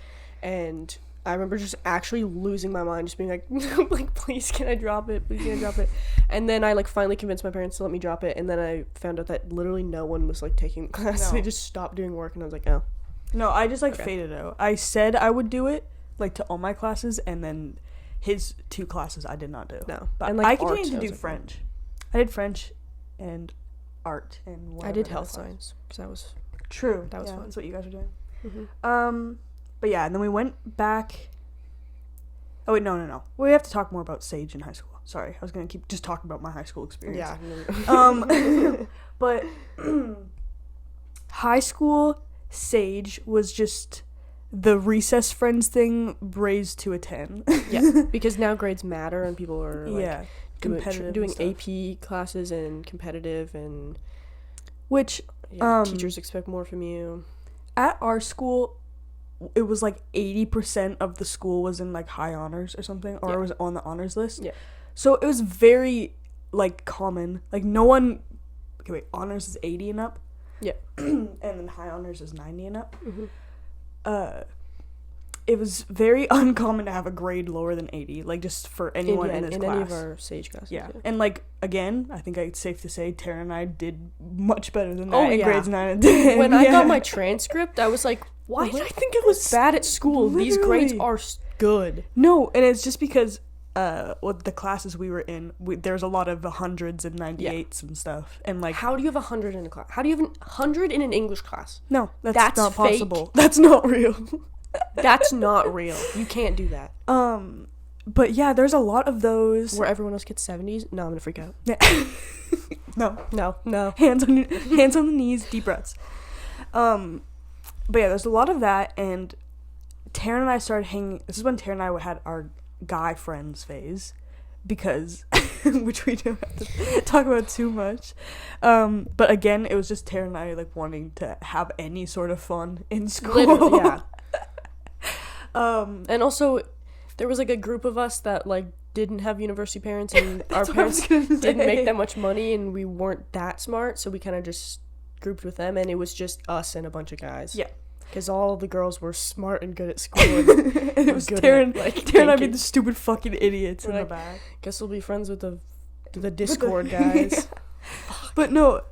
And I remember just actually losing my mind, just being like, like, please can I drop it? Please can I drop it? And then I, like, finally convinced my parents to let me drop it, and then I found out that literally no one was, like, taking the class. No. They just stopped doing work, and I was like, oh. No, I just, like, faded out. I said I would do it, like to all my classes, and then his 2 classes I did not do. No. But And, like, I arts, continued to I do was like, French. I did French and art and whatever. I did the health class. science because that was True. That was yeah, fun. That's what you guys were doing. Mm-hmm. But yeah, and then we went back. Oh wait, no. We have to talk more about Sage in high school. Sorry, I was gonna keep just talking about my high school experience. Yeah. But high school Sage was just the recess friends thing raised to a 10. Yeah, because now grades matter and people are like competitive doing and stuff. AP classes and competitive, and Which teachers expect more from you. at our school, it was like 80% of the school was in like high honors or something, or it was on the honors list. Yeah. So it was very like common. Like no one. Okay, wait. Honors is 80 and up. Yeah. And then high honors is 90 and up. Mm-hmm. It was very uncommon to have a grade lower than 80. Like just for anyone in this class. any of our Sage classes. Yeah. And like again, I think it's safe to say Tara and I did much better than that in grades 9 and 10. When I got my transcript, I was like, why did I think I was bad at school? These grades are good. No, and it's just because the classes we were in, there's a lot of 100s and 98s and stuff. And like, how do you have 100 in a class? How do you have 100 in an English class? No, that's not fake. possible. That's not real. That's not real. You can't do that. But yeah, there's a lot of those where everyone else gets 70s. No, I'm gonna freak out. Yeah. No. Hands on the knees, deep breaths. But yeah, there's a lot of that, and Taryn and I started hanging. This is when Taryn and I had our guy friends phase, because which we don't have to talk about too much. But again, it was just Taryn and I like wanting to have any sort of fun in school. Literally, yeah. And also, there was like a group of us that like didn't have university parents, and our parents didn't make that much money, and we weren't that smart, so we kind of just grouped with them, and it was just us and a bunch of guys. Yeah. Because all the girls were smart and good at school. And it was Taryn and I being the stupid fucking idiots in the back. Guess we'll be friends with the Discord guys. But no,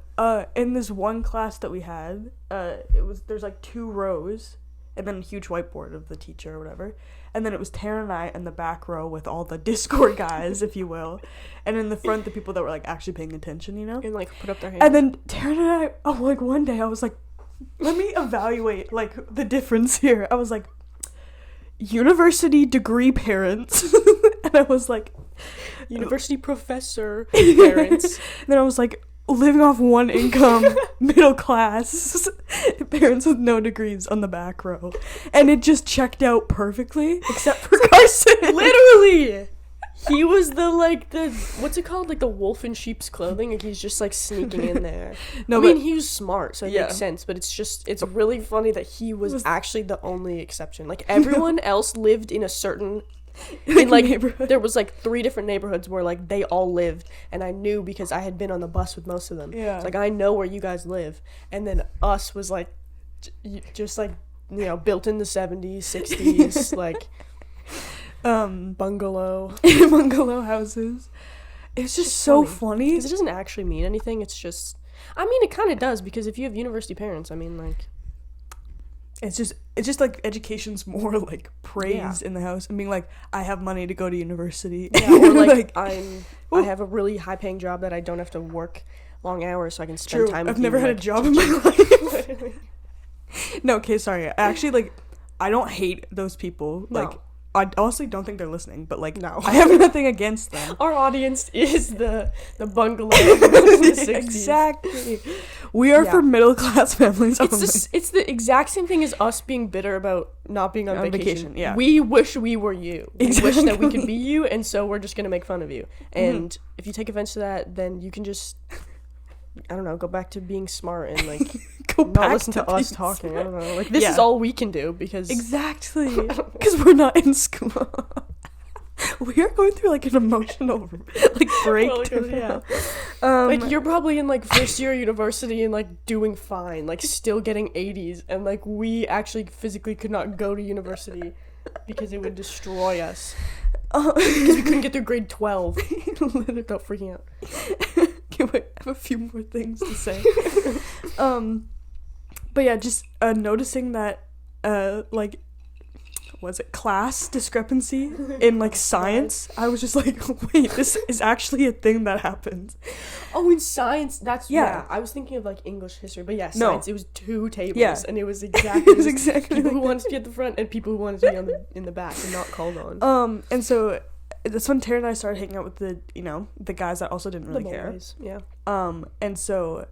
in this one class that we had, there's like 2 rows, and then a huge whiteboard of the teacher or whatever. And then it was Taryn and I in the back row with all the Discord guys, if you will. And in the front, the people that were like actually paying attention, you know? And like put up their hands. And then Taryn and I, like one day I was like, let me evaluate like the difference here. I was like, university degree parents. And I was like, university professor parents. And then I was like, living off one income, middle class, parents with no degrees on the back row. And it just checked out perfectly, except for Carson. Literally! He was the what's it called? Like the wolf in sheep's clothing, and he's just like sneaking in there. I mean, he was smart, so it makes sense, but it's really funny that he was actually the only exception. Like everyone else lived in a certain neighborhood. There was like 3 different neighborhoods where like they all lived, and I knew because I had been on the bus with most of them. Yeah. It's like I know where you guys live, and then us was like just like, you know, built in the 70s, 60s, like bungalow houses. It's just so funny because it doesn't actually mean anything. It's just, I mean, it kind of does, because if you have university parents, I mean, like, it's just like education's more like praise in the house, and being like, I have money to go to university. Yeah, or like I have a really high paying job that I don't have to work long hours, so I can spend time with I've never had a job in my life. No, okay, sorry. Actually, like, I don't hate those people. No. Like, I honestly don't think they're listening, but like, no. I have nothing against them. Our audience is the bungalow of the 60s. Exactly. We are for middle class families only. It's the exact same thing as us being bitter about not being on vacation. Yeah. We wish we were you. Exactly. We wish that we could be you, and so we're just gonna make fun of you. And if you take offense to that, then you can just, I don't know, go back to being smart and like not listen to us talking. I don't know. Like, this is all we can do, because exactly, because we're not in school. We are going through like an emotional like breakdown. Yeah. Like, you're probably in like first year university and like doing fine, like still getting 80s, and like we actually physically could not go to university because it would destroy us. Because we couldn't get through grade 12 without freaking out. Okay, wait, I have a few more things to say. But yeah, just noticing that like was it class discrepancy in like science. I was just like, wait, this is actually a thing that happens. Oh, in science, yeah. I was thinking of like English history, but yeah, science. No. It was 2 tables, and it was exactly people who wanted to be at the front and people who wanted to be in the back and not called on. And so that's when Tara and I started hanging out with the guys that also didn't really care. Yeah. And so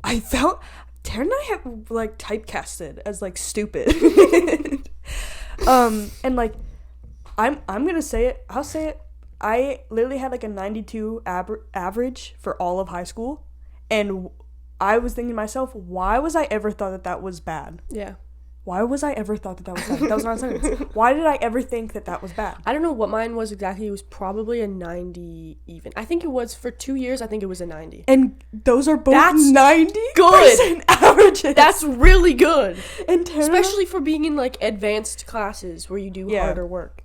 I felt Tara and I have like typecasted as like stupid. And like I'm gonna say it. I'll say it. I literally had like a 92 average for all of high school, and I was thinking to myself, why was I ever thought that was bad? Yeah. Why was I ever thought that was bad? That was not a sentence. Why did I ever think that was bad? I don't know what mine was exactly. It was probably a 90 even. I think it was for 2 years. I think it was a 90. And those are both 90 good averages. That's really good. And Tara, especially for being in like advanced classes where you do harder work.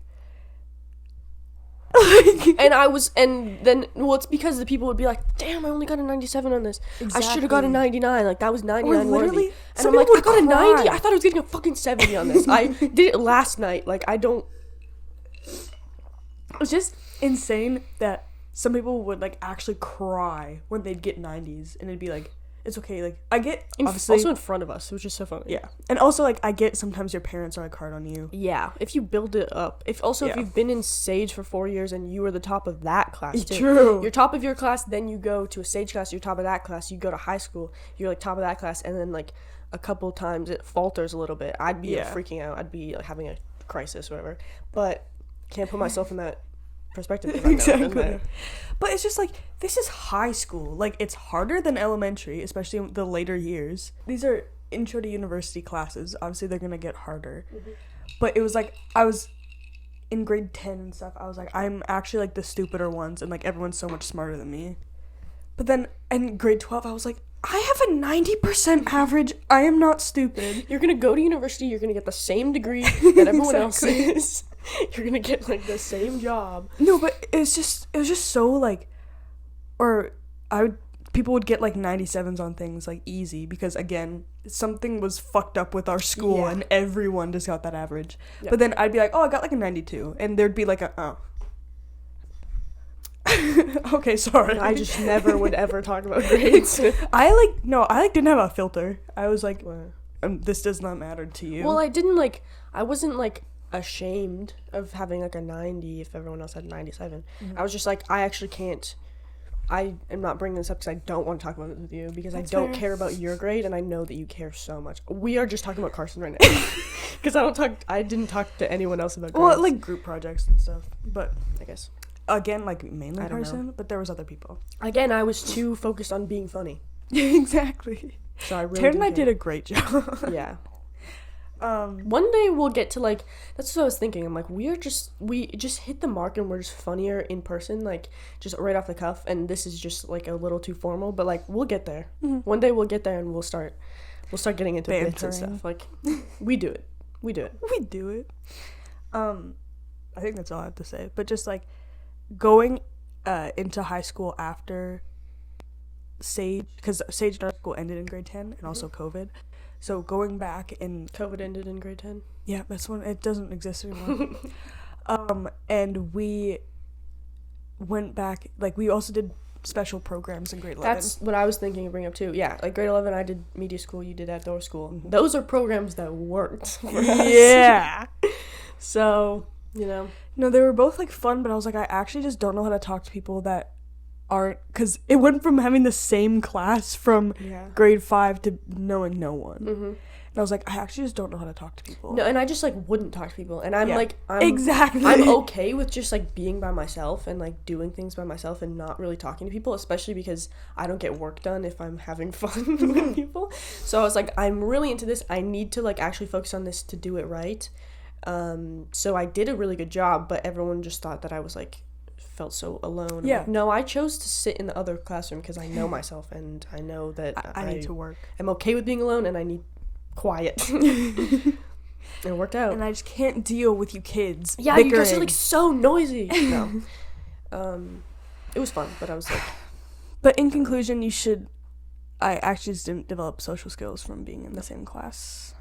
And then it's because the people would be like, damn, I only got a 97 on this. Exactly. I should have got a 99. Like, that was 99 worthy. And I'm like, I got a 90. I thought I was getting a fucking 70 on this. I did it last night. Like, I don't. It's just insane that some people would like actually cry when they'd get 90s, and it'd be like, it's okay. Like, I get obviously also in front of us, it was just so funny. Yeah, and also like I get sometimes your parents are like hard on you. Yeah, if you build it up. If you've been in Sage for 4 years and you were the top of that class too. True. You're top of your class, then you go to a Sage class. You're top of that class. You go to high school. You're like top of that class, and then like a couple times it falters a little bit. I'd be freaking out. I'd be like having a crisis, or whatever. But can't put myself in that perspective. Exactly. But it's just like, this is high school. Like, it's harder than elementary, especially in the later years. These are intro to university classes. Obviously they're gonna get harder. Mm-hmm. But it was like, I was in grade 10 and stuff, I was like, I'm actually like the stupider ones, and like everyone's so much smarter than me. But then in grade 12 I was like, I have a 90% average. I am not stupid. You're gonna go to university, you're gonna get the same degree that everyone else is. You're gonna get like the same job. No, but it was just so like, people would get like 97s on things like easy, because again, something was fucked up with our school and everyone just got that average. Yep. But then I'd be like, oh, I got like a 92, and there'd be like okay, sorry. I just never would ever talk about grades. I didn't have a filter. I was like, this does not matter to you. Well, I wasn't like ashamed of having like a 90 if everyone else had a 97. Mm-hmm. I was just like, I actually can't. I am not bringing this up because I don't want to talk about it with you, because that's I don't care about your grade, and I know that you care so much. We are just talking about Carson right now, because I didn't talk to anyone else about grades. Well, like group projects and stuff, but I guess again, like mainly Carson, but there was other people. Again, I was too focused on being funny. Exactly. So I really Tara and I did a great job. Yeah. One day we'll get to like, that's what I was thinking. I'm like, we just hit the mark and we're just funnier in person, like just right off the cuff, and this is just like a little too formal, but like we'll get there. Mm-hmm. One day we'll get there and we'll start getting into bits and stuff. Like we do it. I think that's all I have to say. But just like going into high school after Sage, because Sage in our school ended in grade 10 and also COVID. So going back and COVID ended in grade 10. Yeah, that's when it doesn't exist anymore. And we went back, like we also did special programs in grade 11. That's what I was thinking of bringing up too. Yeah, like grade 11 I did media school, you did outdoor school. Mm-hmm. Those are programs that worked for us. Yeah. So, you know. No, they were both like fun, but I was like, I actually just don't know how to talk to people that aren't, because it went from having the same class from grade 5 to knowing no one. Mm-hmm. And I was like, I actually just don't know how to talk to people. No, and I just like wouldn't talk to people, and I'm exactly, I'm okay with just like being by myself and like doing things by myself and not really talking to people, especially because I don't get work done if I'm having fun with people. So I was like, I'm really into this, I need to like actually focus on this to do it right. So I did a really good job, but everyone just thought that I was like felt so alone. Yeah. Like, no, I chose to sit in the other classroom because I know myself and I know that I need to work. I'm okay with being alone and I need quiet. And it worked out. And I just can't deal with you kids. Yeah, bickering. You guys are like so noisy. No. It was fun, but I was like. But in conclusion, I actually just didn't develop social skills from being in the same class.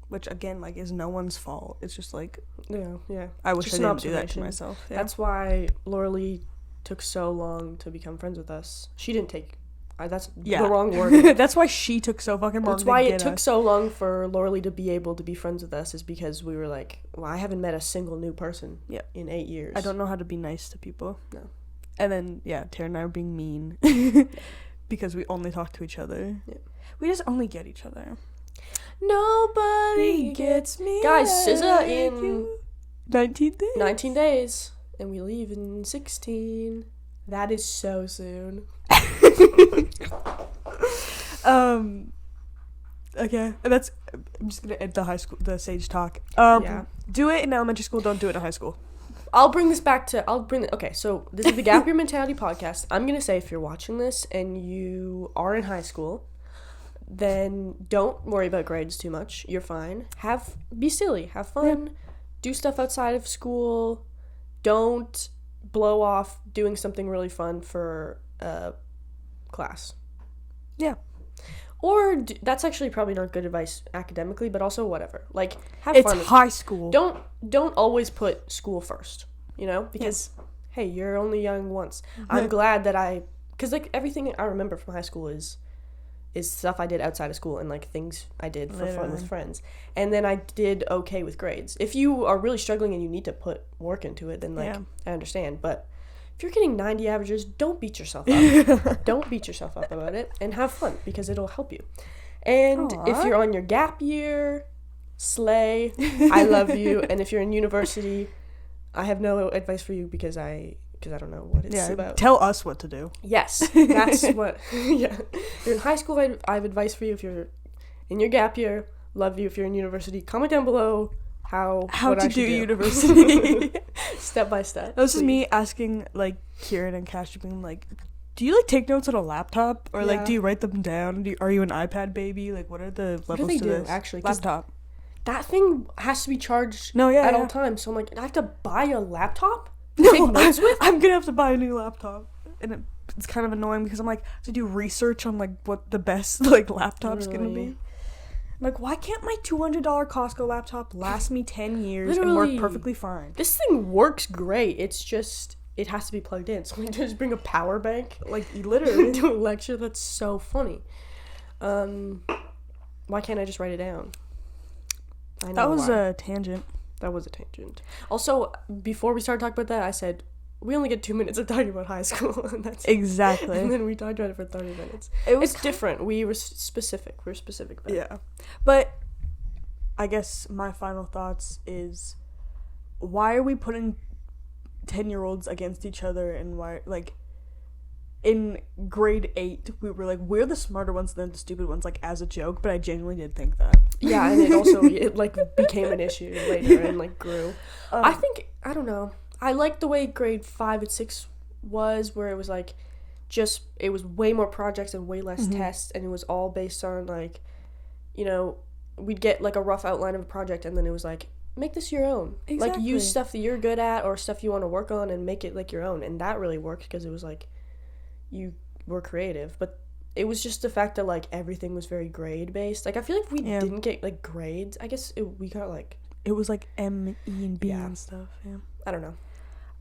which again, like, is no one's fault. It's just like, yeah. I wish Just I an didn't do that to observation. myself. Yeah. That's why Laura Lee took so long to become friends with us. She didn't take. That's the wrong word. That's why she took so fucking long. That's why it took so long for Laura Lee to be able to be friends with us, is because we were like, well, I haven't met a single new person in 8 years. I don't know how to be nice to people. No. And then, Tara and I were being mean because we only talk to each other. Yeah. We just only get each other. Nobody gets me. Guys, SZA in 19 days. 19 days. And we leave in 16. That is so soon. Okay. I'm just gonna end the Sage talk. Do it in elementary school, don't do it in high school. Okay, so this is the Gap Year Mentality podcast. I'm going to say, if you're watching this and you are in high school, then don't worry about grades too much. You're fine. Be silly. Have fun. Do stuff outside of school. Don't blow off doing something really fun for class. Yeah. Or that's actually probably not good advice academically, but also whatever. Like, have fun. It's high school. Don't always put school first, because hey, you're only young once. I'm glad that because like everything I remember from high school is stuff I did outside of school and like things I did for fun with friends. And then I did okay with grades. If you are really struggling and you need to put work into it, then I understand. But if you're getting 90 averages, don't beat yourself up. Don't beat yourself up about it, and have fun, because it'll help you. And if you're on your gap year, slay. I love you. And if you're in university, I have no advice for you because I don't know what it's about. Tell us what to do. Yes, that's what. Yeah, if you're in high school, I have advice for you. If you're in your gap year, love you. If you're in university, comment down below how to do university step by step. That was just me asking like Kieran and Cash, being like, do you like take notes on a laptop, or like do you write them down? Are you an iPad baby? Like, what are the levels to this? Actually, laptop. That thing has to be charged at all times. So I'm like, I have to buy a laptop to take notes with? I'm gonna have to buy a new laptop, and it's kind of annoying because I'm like to do research on like what the best like laptop's gonna be. I'm like, why can't my $200 Costco laptop last me 10 years and work perfectly fine? This thing works great. It's just, it has to be plugged in. So we just bring a power bank, like literally do a lecture. That's so funny. Why can't I just write it down? I know that was a tangent. That was a tangent. Also, before we started talking about that, I said, we only get 2 minutes of talking about high school. And that's exactly. And then we talked about it for 30 minutes. It's different. We were specific. We were specific about it. But I guess my final thoughts is, why are we putting 10-year-olds against each other, and why, like, in grade 8, we were like, we're the smarter ones than the stupid ones, like, as a joke, but I genuinely did think that. Yeah, and it like, became an issue later and, like, grew. I don't know. I liked the way grade 5 and 6 was, where it was, like, it was way more projects and way less tests, and it was all based on, like, we'd get, like, a rough outline of a project, and then it was, like, make this your own. Exactly. Like, use stuff that you're good at or stuff you want to work on and make it, like, your own. And that really worked because it was, like, you were creative. But it was just the fact that, like, everything was very grade-based. Like, I feel like we didn't get, like, grades. I guess we got, like... It was, like, M, E, and B and stuff, I don't know.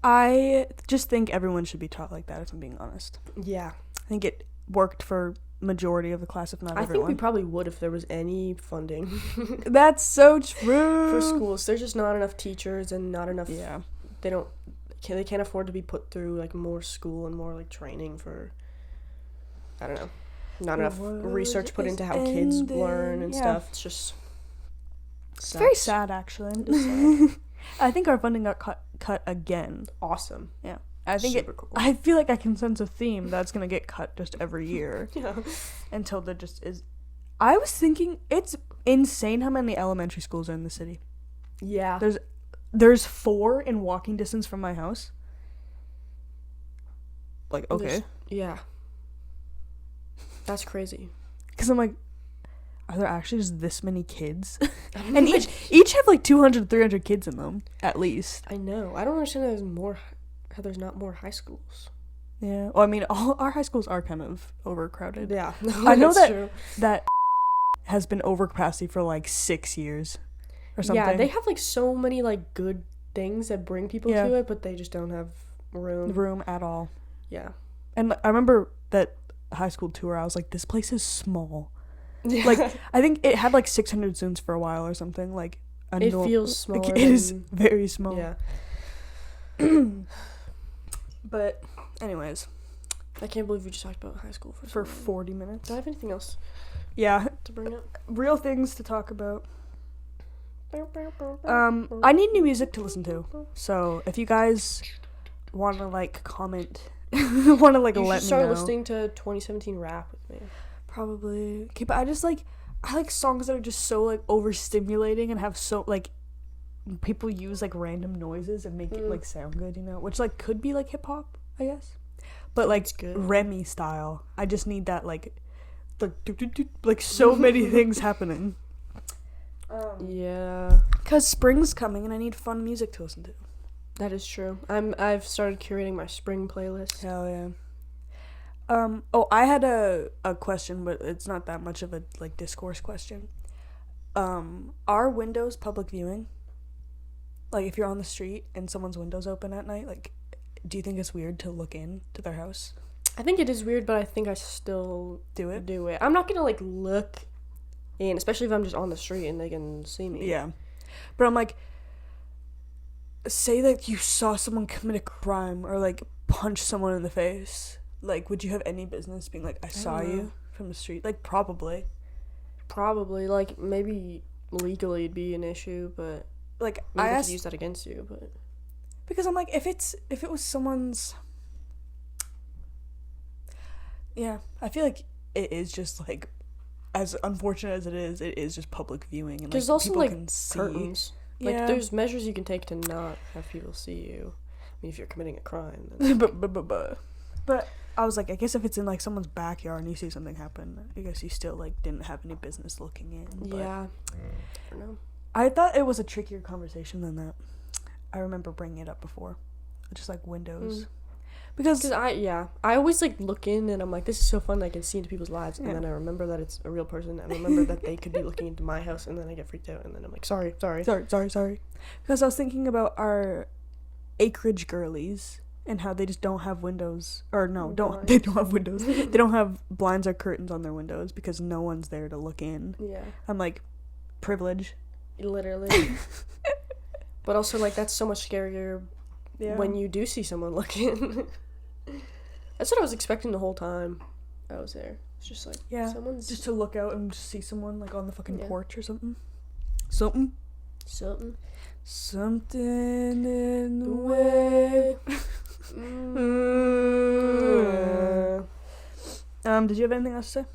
I just think everyone should be taught like that, if I'm being honest. Yeah. I think it worked for majority of the class, if not everyone. I think we probably would if there was any funding. That's so true. For schools. There's just not enough teachers and not enough... Yeah. They can't afford to be put through, like, more school and more, like, training for... I don't know. Not enough research put into how kids learn and stuff. It's just... It's very sad, actually. I think our funding got cut again. Awesome. Yeah. I think super cool. I feel like I can sense a theme that's going to get cut just every year. Yeah. Until there just is... I was thinking, it's insane how many elementary schools are in the city. Yeah. There's 4 in walking distance from my house. Like, okay. Yeah. That's crazy. Because I'm like, are there actually just this many kids? And each have like 200, 300 kids in them, at least. I know. I don't understand how there's not more high schools. Yeah. Well, I mean, all our high schools are kind of overcrowded. Yeah. I know that has been over capacity for like 6 years or something. Yeah, they have like so many like good things that bring people to it, but they just don't have room at all. Yeah. And I remember that high school tour, I was like, this place is small. Like, I think it had like 600 students for a while or something. Like, it feels smaller. Like, it is very small. Yeah. But anyways, I can't believe we just talked about high school for 40 minutes. Do I have anything else? Yeah. To bring up? Real things to talk about. I need new music to listen to. So if you guys want to like comment, want to like let me know. You should start listening to 2017 rap with me. Probably. Okay, but I like songs that are just so like overstimulating and have so like people use like random noises and make it like sound good, you know, which like could be like hip hop, I guess. But like Remy style, I just need that like so many things happening. Yeah. Because spring's coming and I need fun music to listen to. That is true. I've started curating my spring playlist. Hell yeah. I had a question, but it's not that much of a like discourse question. Are windows public viewing? Like if you're on the street and someone's window's open at night, like do you think it's weird to look in to their house? I think it is weird, but I think I still do it. I'm not gonna like look in, especially if I'm just on the street and they can see me. Yeah. But I'm like, say that you saw someone commit a crime or like punch someone in the face. Like, would you have any business being like, I saw you from the street? Like, probably. Like, maybe legally it'd be an issue, but like maybe they could use that against you, but because I'm like, if it was someone's, yeah, I feel like it is just like, as unfortunate as it is just public viewing, and there's like, also people like can see. curtains. Yeah. Like there's measures you can take to not have people see you. I mean, if you're committing a crime. Then but I was like, I guess if it's in like someone's backyard and you see something happen, I guess you still like didn't have any business looking in. But yeah. I don't know. I thought it was a trickier conversation than that. I remember bringing it up before, just like windows, because I always like look in and I'm like, this is so fun. I can see into people's lives, and then I remember that it's a real person. I remember that they could be looking into my house, and then I get freaked out, and then I'm like, sorry. Because I was thinking about our acreage girlies and how they just don't have windows, or no, they don't have windows. They don't have blinds or curtains on their windows because no one's there to look in. Yeah, I'm like, privilege. Literally. But also, like, that's so much scarier when you do see someone looking. That's what I was expecting the whole time I was there. It's just like, someone's... just to look out and just see someone, like, on the fucking porch or something. Something in the way. Did you have anything else to say?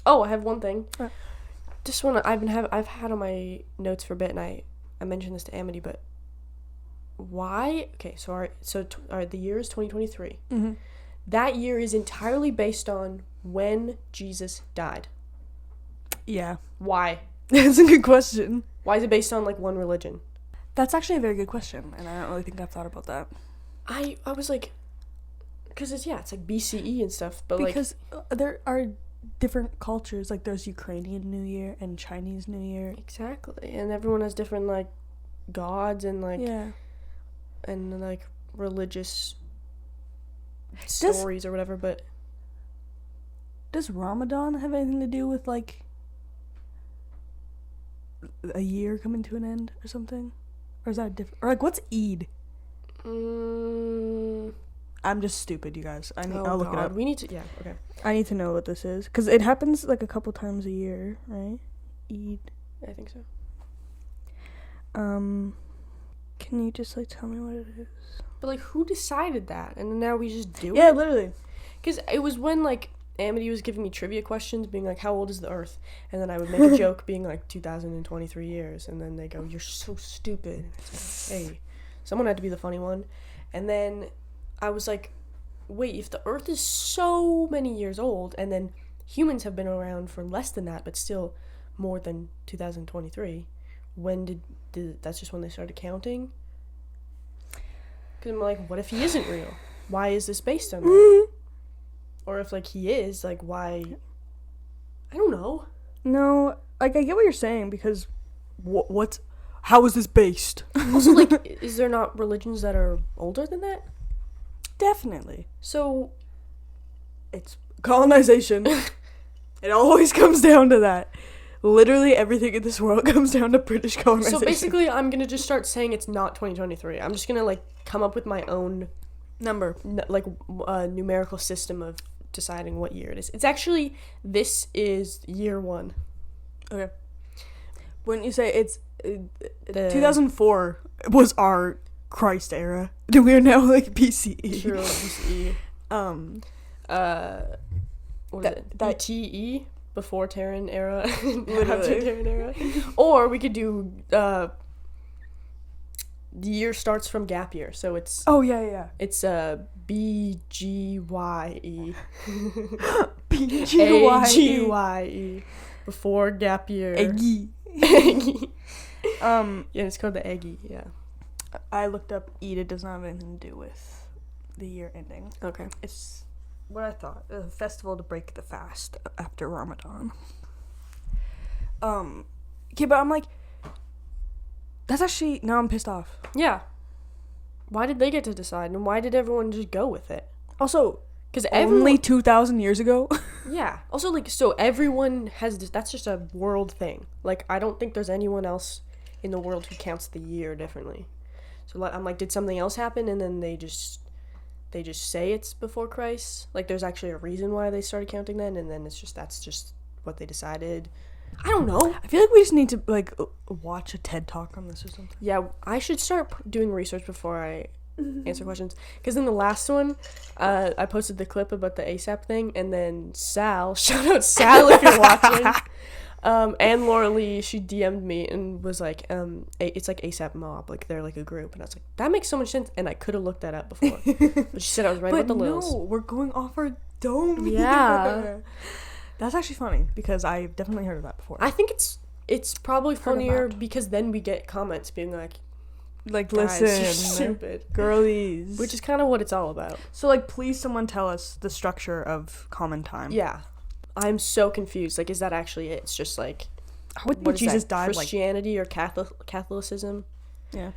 Oh, I have one thing. Just I've had on my notes for a bit, and I mentioned this to Amity, but why? Okay, so the year is 2023. Mm-hmm. That year is entirely based on when Jesus died. Yeah. Why? That's a good question. Why is it based on like one religion? That's actually a very good question, and I don't really think I've thought about that. I was like, because it's like BCE and stuff, but because there are different cultures, like there's Ukrainian New Year and Chinese New Year. Exactly, and everyone has different like gods and like and like religious stories or whatever. But does Ramadan have anything to do with like a year coming to an end or something, or is that different? Or like what's Eid? I'm just stupid, you guys. I'll look it up. We need to, okay. I need to know what this is, because it happens, like, a couple times a year, right? Eid. I think so. Can you just, like, tell me what it is? But, like, who decided that? And now we just do it? Yeah, literally. Because it was when, like, Amity was giving me trivia questions, being like, how old is the Earth? And then I would make a joke being like, 2023 years. And then they go, you're so stupid. And it's like, hey, someone had to be the funny one. And then I was like, wait, if the Earth is so many years old, and then humans have been around for less than that, but still more than 2023, when did that's just when they started counting? Because I'm like, what if he isn't real? Why is this based on that? Or if, like, he is, like, why... I don't know. No, like, I get what you're saying, because what's... How is this based? Also, like, is there not religions that are older than that? Definitely. So... It's colonization. It always comes down to that. Literally everything in this world comes down to British colonization. So basically, I'm gonna just start saying it's not 2023. I'm just gonna, like, come up with my own... number. Numerical system of deciding what year it is. It's actually... This is year 1. Okay. Wouldn't you say it's... 2004 was our Christ era. We are now, like, BCE. True, BCE. What is it? BTE? Before Terran era. After Terran era. Or we could do, the year starts from gap year, so it's... Oh, yeah. It's, BGYE. BGYE. Before gap year. Eggy. Eggy. Yeah, it's called the Eggy, yeah. I looked up Eid. It does not have anything to do with the year ending. Okay. It's what I thought. A festival to break the fast after Ramadan. Okay, but I'm like, that's actually... Now I'm pissed off. Yeah. Why did they get to decide, and why did everyone just go with it? Also... Because only 2,000 years ago? Yeah. Also, like, so everyone has this... That's just a world thing. Like, I don't think there's anyone else in the world who counts the year differently. So, like, I'm like, did something else happen, and then they just say it's before Christ? Like, there's actually a reason why they started counting then, and then that's just what they decided. I don't know. I feel like we just need to, like, watch a TED Talk on this or something. Yeah, I should start doing research before I... answer questions, because in the last one I posted the clip about the ASAP thing, and then Sal, shout out Sal if you're watching, and Laura Lee, she DM'd me and was like, it's like ASAP Mob, like they're like a group, and I was like, that makes so much sense, and I could have looked that up before, but she said I was right about the Lils. No, we're going off our dome. Yeah. That's actually funny, because I've definitely heard of that before. I think it's probably funnier because then we get comments being like, listen, you're stupid, girlies, which is kind of what it's all about. So, like, please someone tell us the structure of common time. Yeah, I'm so confused. Like, is that actually it? It's just like, what Jesus died, Christianity or Catholicism? Yeah.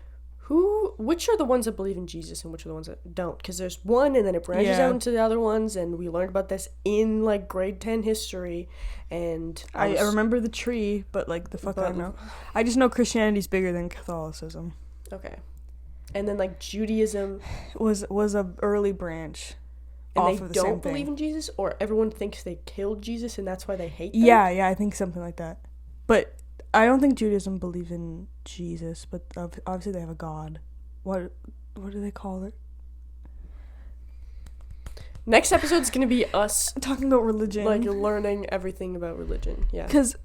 Which are the ones that believe in Jesus and which are the ones that don't? Because there's one, and then it branches out into the other ones, and we learned about this in, like, grade 10 history, and I remember the tree, but, like, the fuck I don't know. I just know Christianity's bigger than Catholicism. Okay. And then, like, Judaism was a early branch. And off they of the don't same thing. believe in Jesus, or everyone thinks they killed Jesus and that's why they hate them? Yeah, I think something like that. But I don't think Judaism believes in Jesus, but obviously they have a God. What do they call it? Next episode's gonna be us talking about religion, like learning everything about religion. Yeah. Because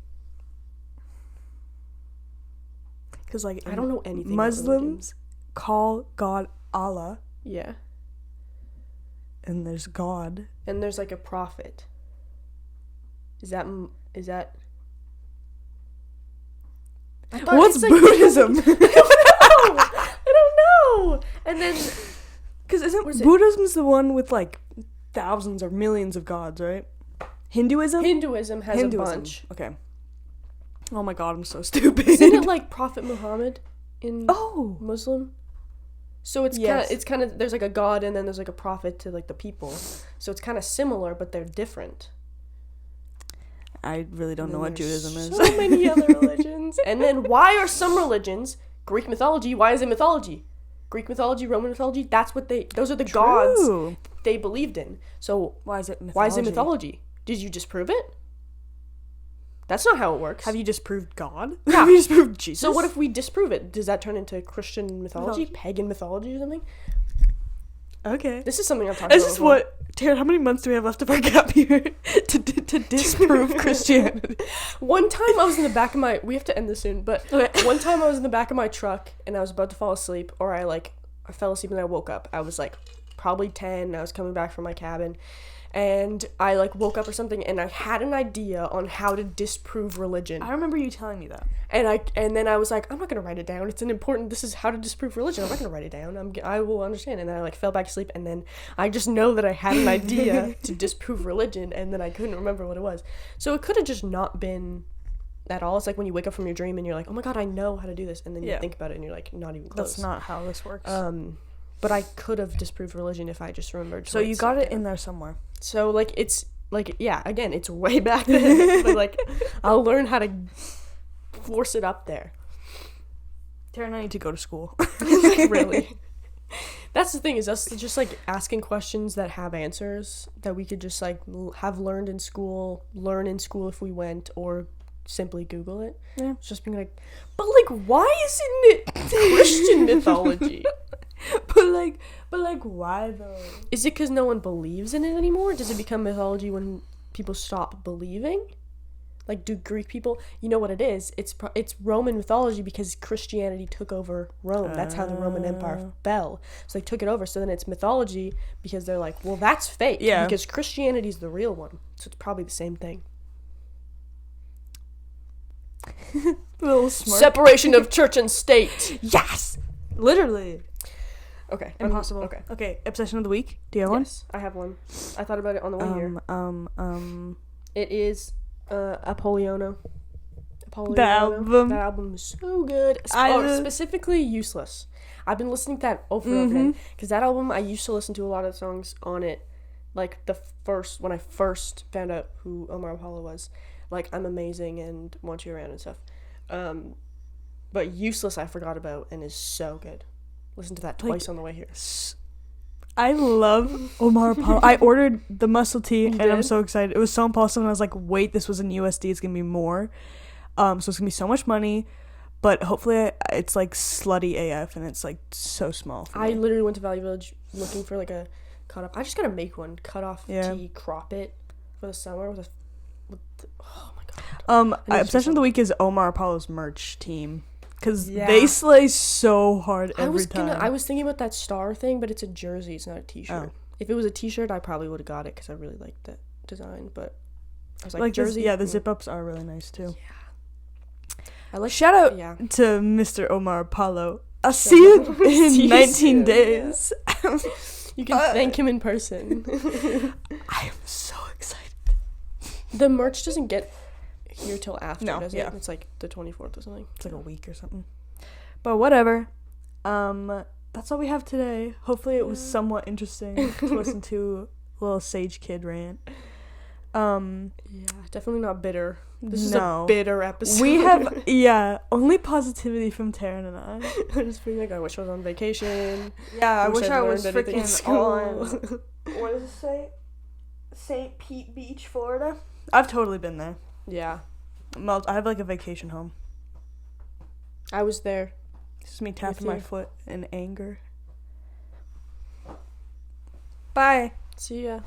like I don't know anything. Muslims call God Allah. Yeah. And there's God. And there's like a prophet. Is that? What's Buddhism? I don't know. And then, because Buddhism's the one with like thousands or millions of gods, right? Hinduism has a bunch. Okay. Oh my god, I'm so stupid. Isn't it like Prophet Muhammad in Muslim? So it's kind of there's like a god and then there's like a prophet to like the people. So it's kind of similar, but they're different. I really don't know what Judaism is. So many other religions. And then why are some religions Greek mythology? Why is it mythology? Greek mythology, Roman mythology, those are the gods they believed in. So why is it mythology? Why is it mythology? Did you disprove it? That's not how it works. Have you disproved God? Yeah. Have you disproved Jesus? So what if we disprove it? Does that turn into Christian mythology? Pagan mythology or something? Okay. This is something I'm talking about. This is what... Tara, how many months do we have left of our gap year to disprove Christianity? One time I was in the back of my... We have to end this soon, but one time I was in the back of my truck and I was about to fall asleep, or I fell asleep and I woke up. I was like probably 10. I was coming back from my cabin and I like woke up or something and I had an idea on how to disprove religion. I remember you telling me that. And then I was like, I'm not gonna write it down. This is how to disprove religion. I'm not gonna write it down. I will understand. And then I like fell back asleep, and then I just know that I had an idea to disprove religion, and then I couldn't remember what it was. So it could have just not been at all. It's like when you wake up from your dream and you're like, oh my god, I know how to do this, and then you think about it and you're like, not even close. That's not how this works. But I could have disproved religion if I just remembered. So you got it in there somewhere. So like it's like, yeah, again, it's way back then, but like I'll learn how to force it up there. Tara and I need to go to school. Really. That's the thing, is us just like asking questions that have answers that we could just like have learn in school if we went, or simply Google it. Yeah. Just being like, but like, why isn't it Christian mythology? But like, why though? Is it because no one believes in it anymore? Does it become mythology when people stop believing? Like, do Greek people, you know what it is? It's Roman mythology because Christianity took over Rome. That's how the Roman Empire fell. So they took it over. So then it's mythology because they're like, well, that's fake. Yeah. Because Christianity's the real one. So it's probably the same thing. Little smart. Separation of church and state. Yes! Literally. Okay. Impossible. Okay, obsession of the week. Do you have one? Yes, I have one. I thought about it on the way here. It is Apollyono. The album. That album is so good. Specifically Useless. I've been listening to that over and over again. Because that album, I used to listen to a lot of the songs on it. Like, when I first found out who Omar Apollo was. Like, I'm Amazing and Want You Around and stuff. But Useless I forgot about and is so good. Listen to that twice on the way here. I love Omar Apollo. I ordered the muscle tea and I'm so excited. It was so impulsive and I was like, wait, this was in USD. It's going to be more. So it's going to be so much money. But hopefully it's like slutty AF and it's like so small. I literally went to Value Village looking for like a cut off. I just got to make one. Cut off tea, crop it for the summer oh my god. Obsession of the week is Omar Apollo's merch team. Because they slay so hard every time. I was thinking about that star thing, but it's a jersey. It's not a t-shirt. Oh. If it was a t-shirt, I probably would have got it because I really liked that design. But I was like jersey. The zip-ups are really nice, too. Yeah. Shout out to Mr. Omar Apollo. I'll see you in 19 days. Yeah. You can thank him in person. I am so excited. The merch doesn't get here till after, does it? Yeah. It's like the 24th or something. It's like a week or something. But whatever. That's all we have today. Hopefully it was somewhat interesting to listen to a little Sage Kid rant. Yeah, definitely not bitter. This is a bitter episode. We have, only positivity from Taryn and I. I'm just being like, I wish I was on vacation. Yeah, I wish I was freaking on, what does it say? St. Pete Beach, Florida? I've totally been there. Yeah. I have like a vacation home. I was there. This is me tapping my foot in anger. Bye. See ya.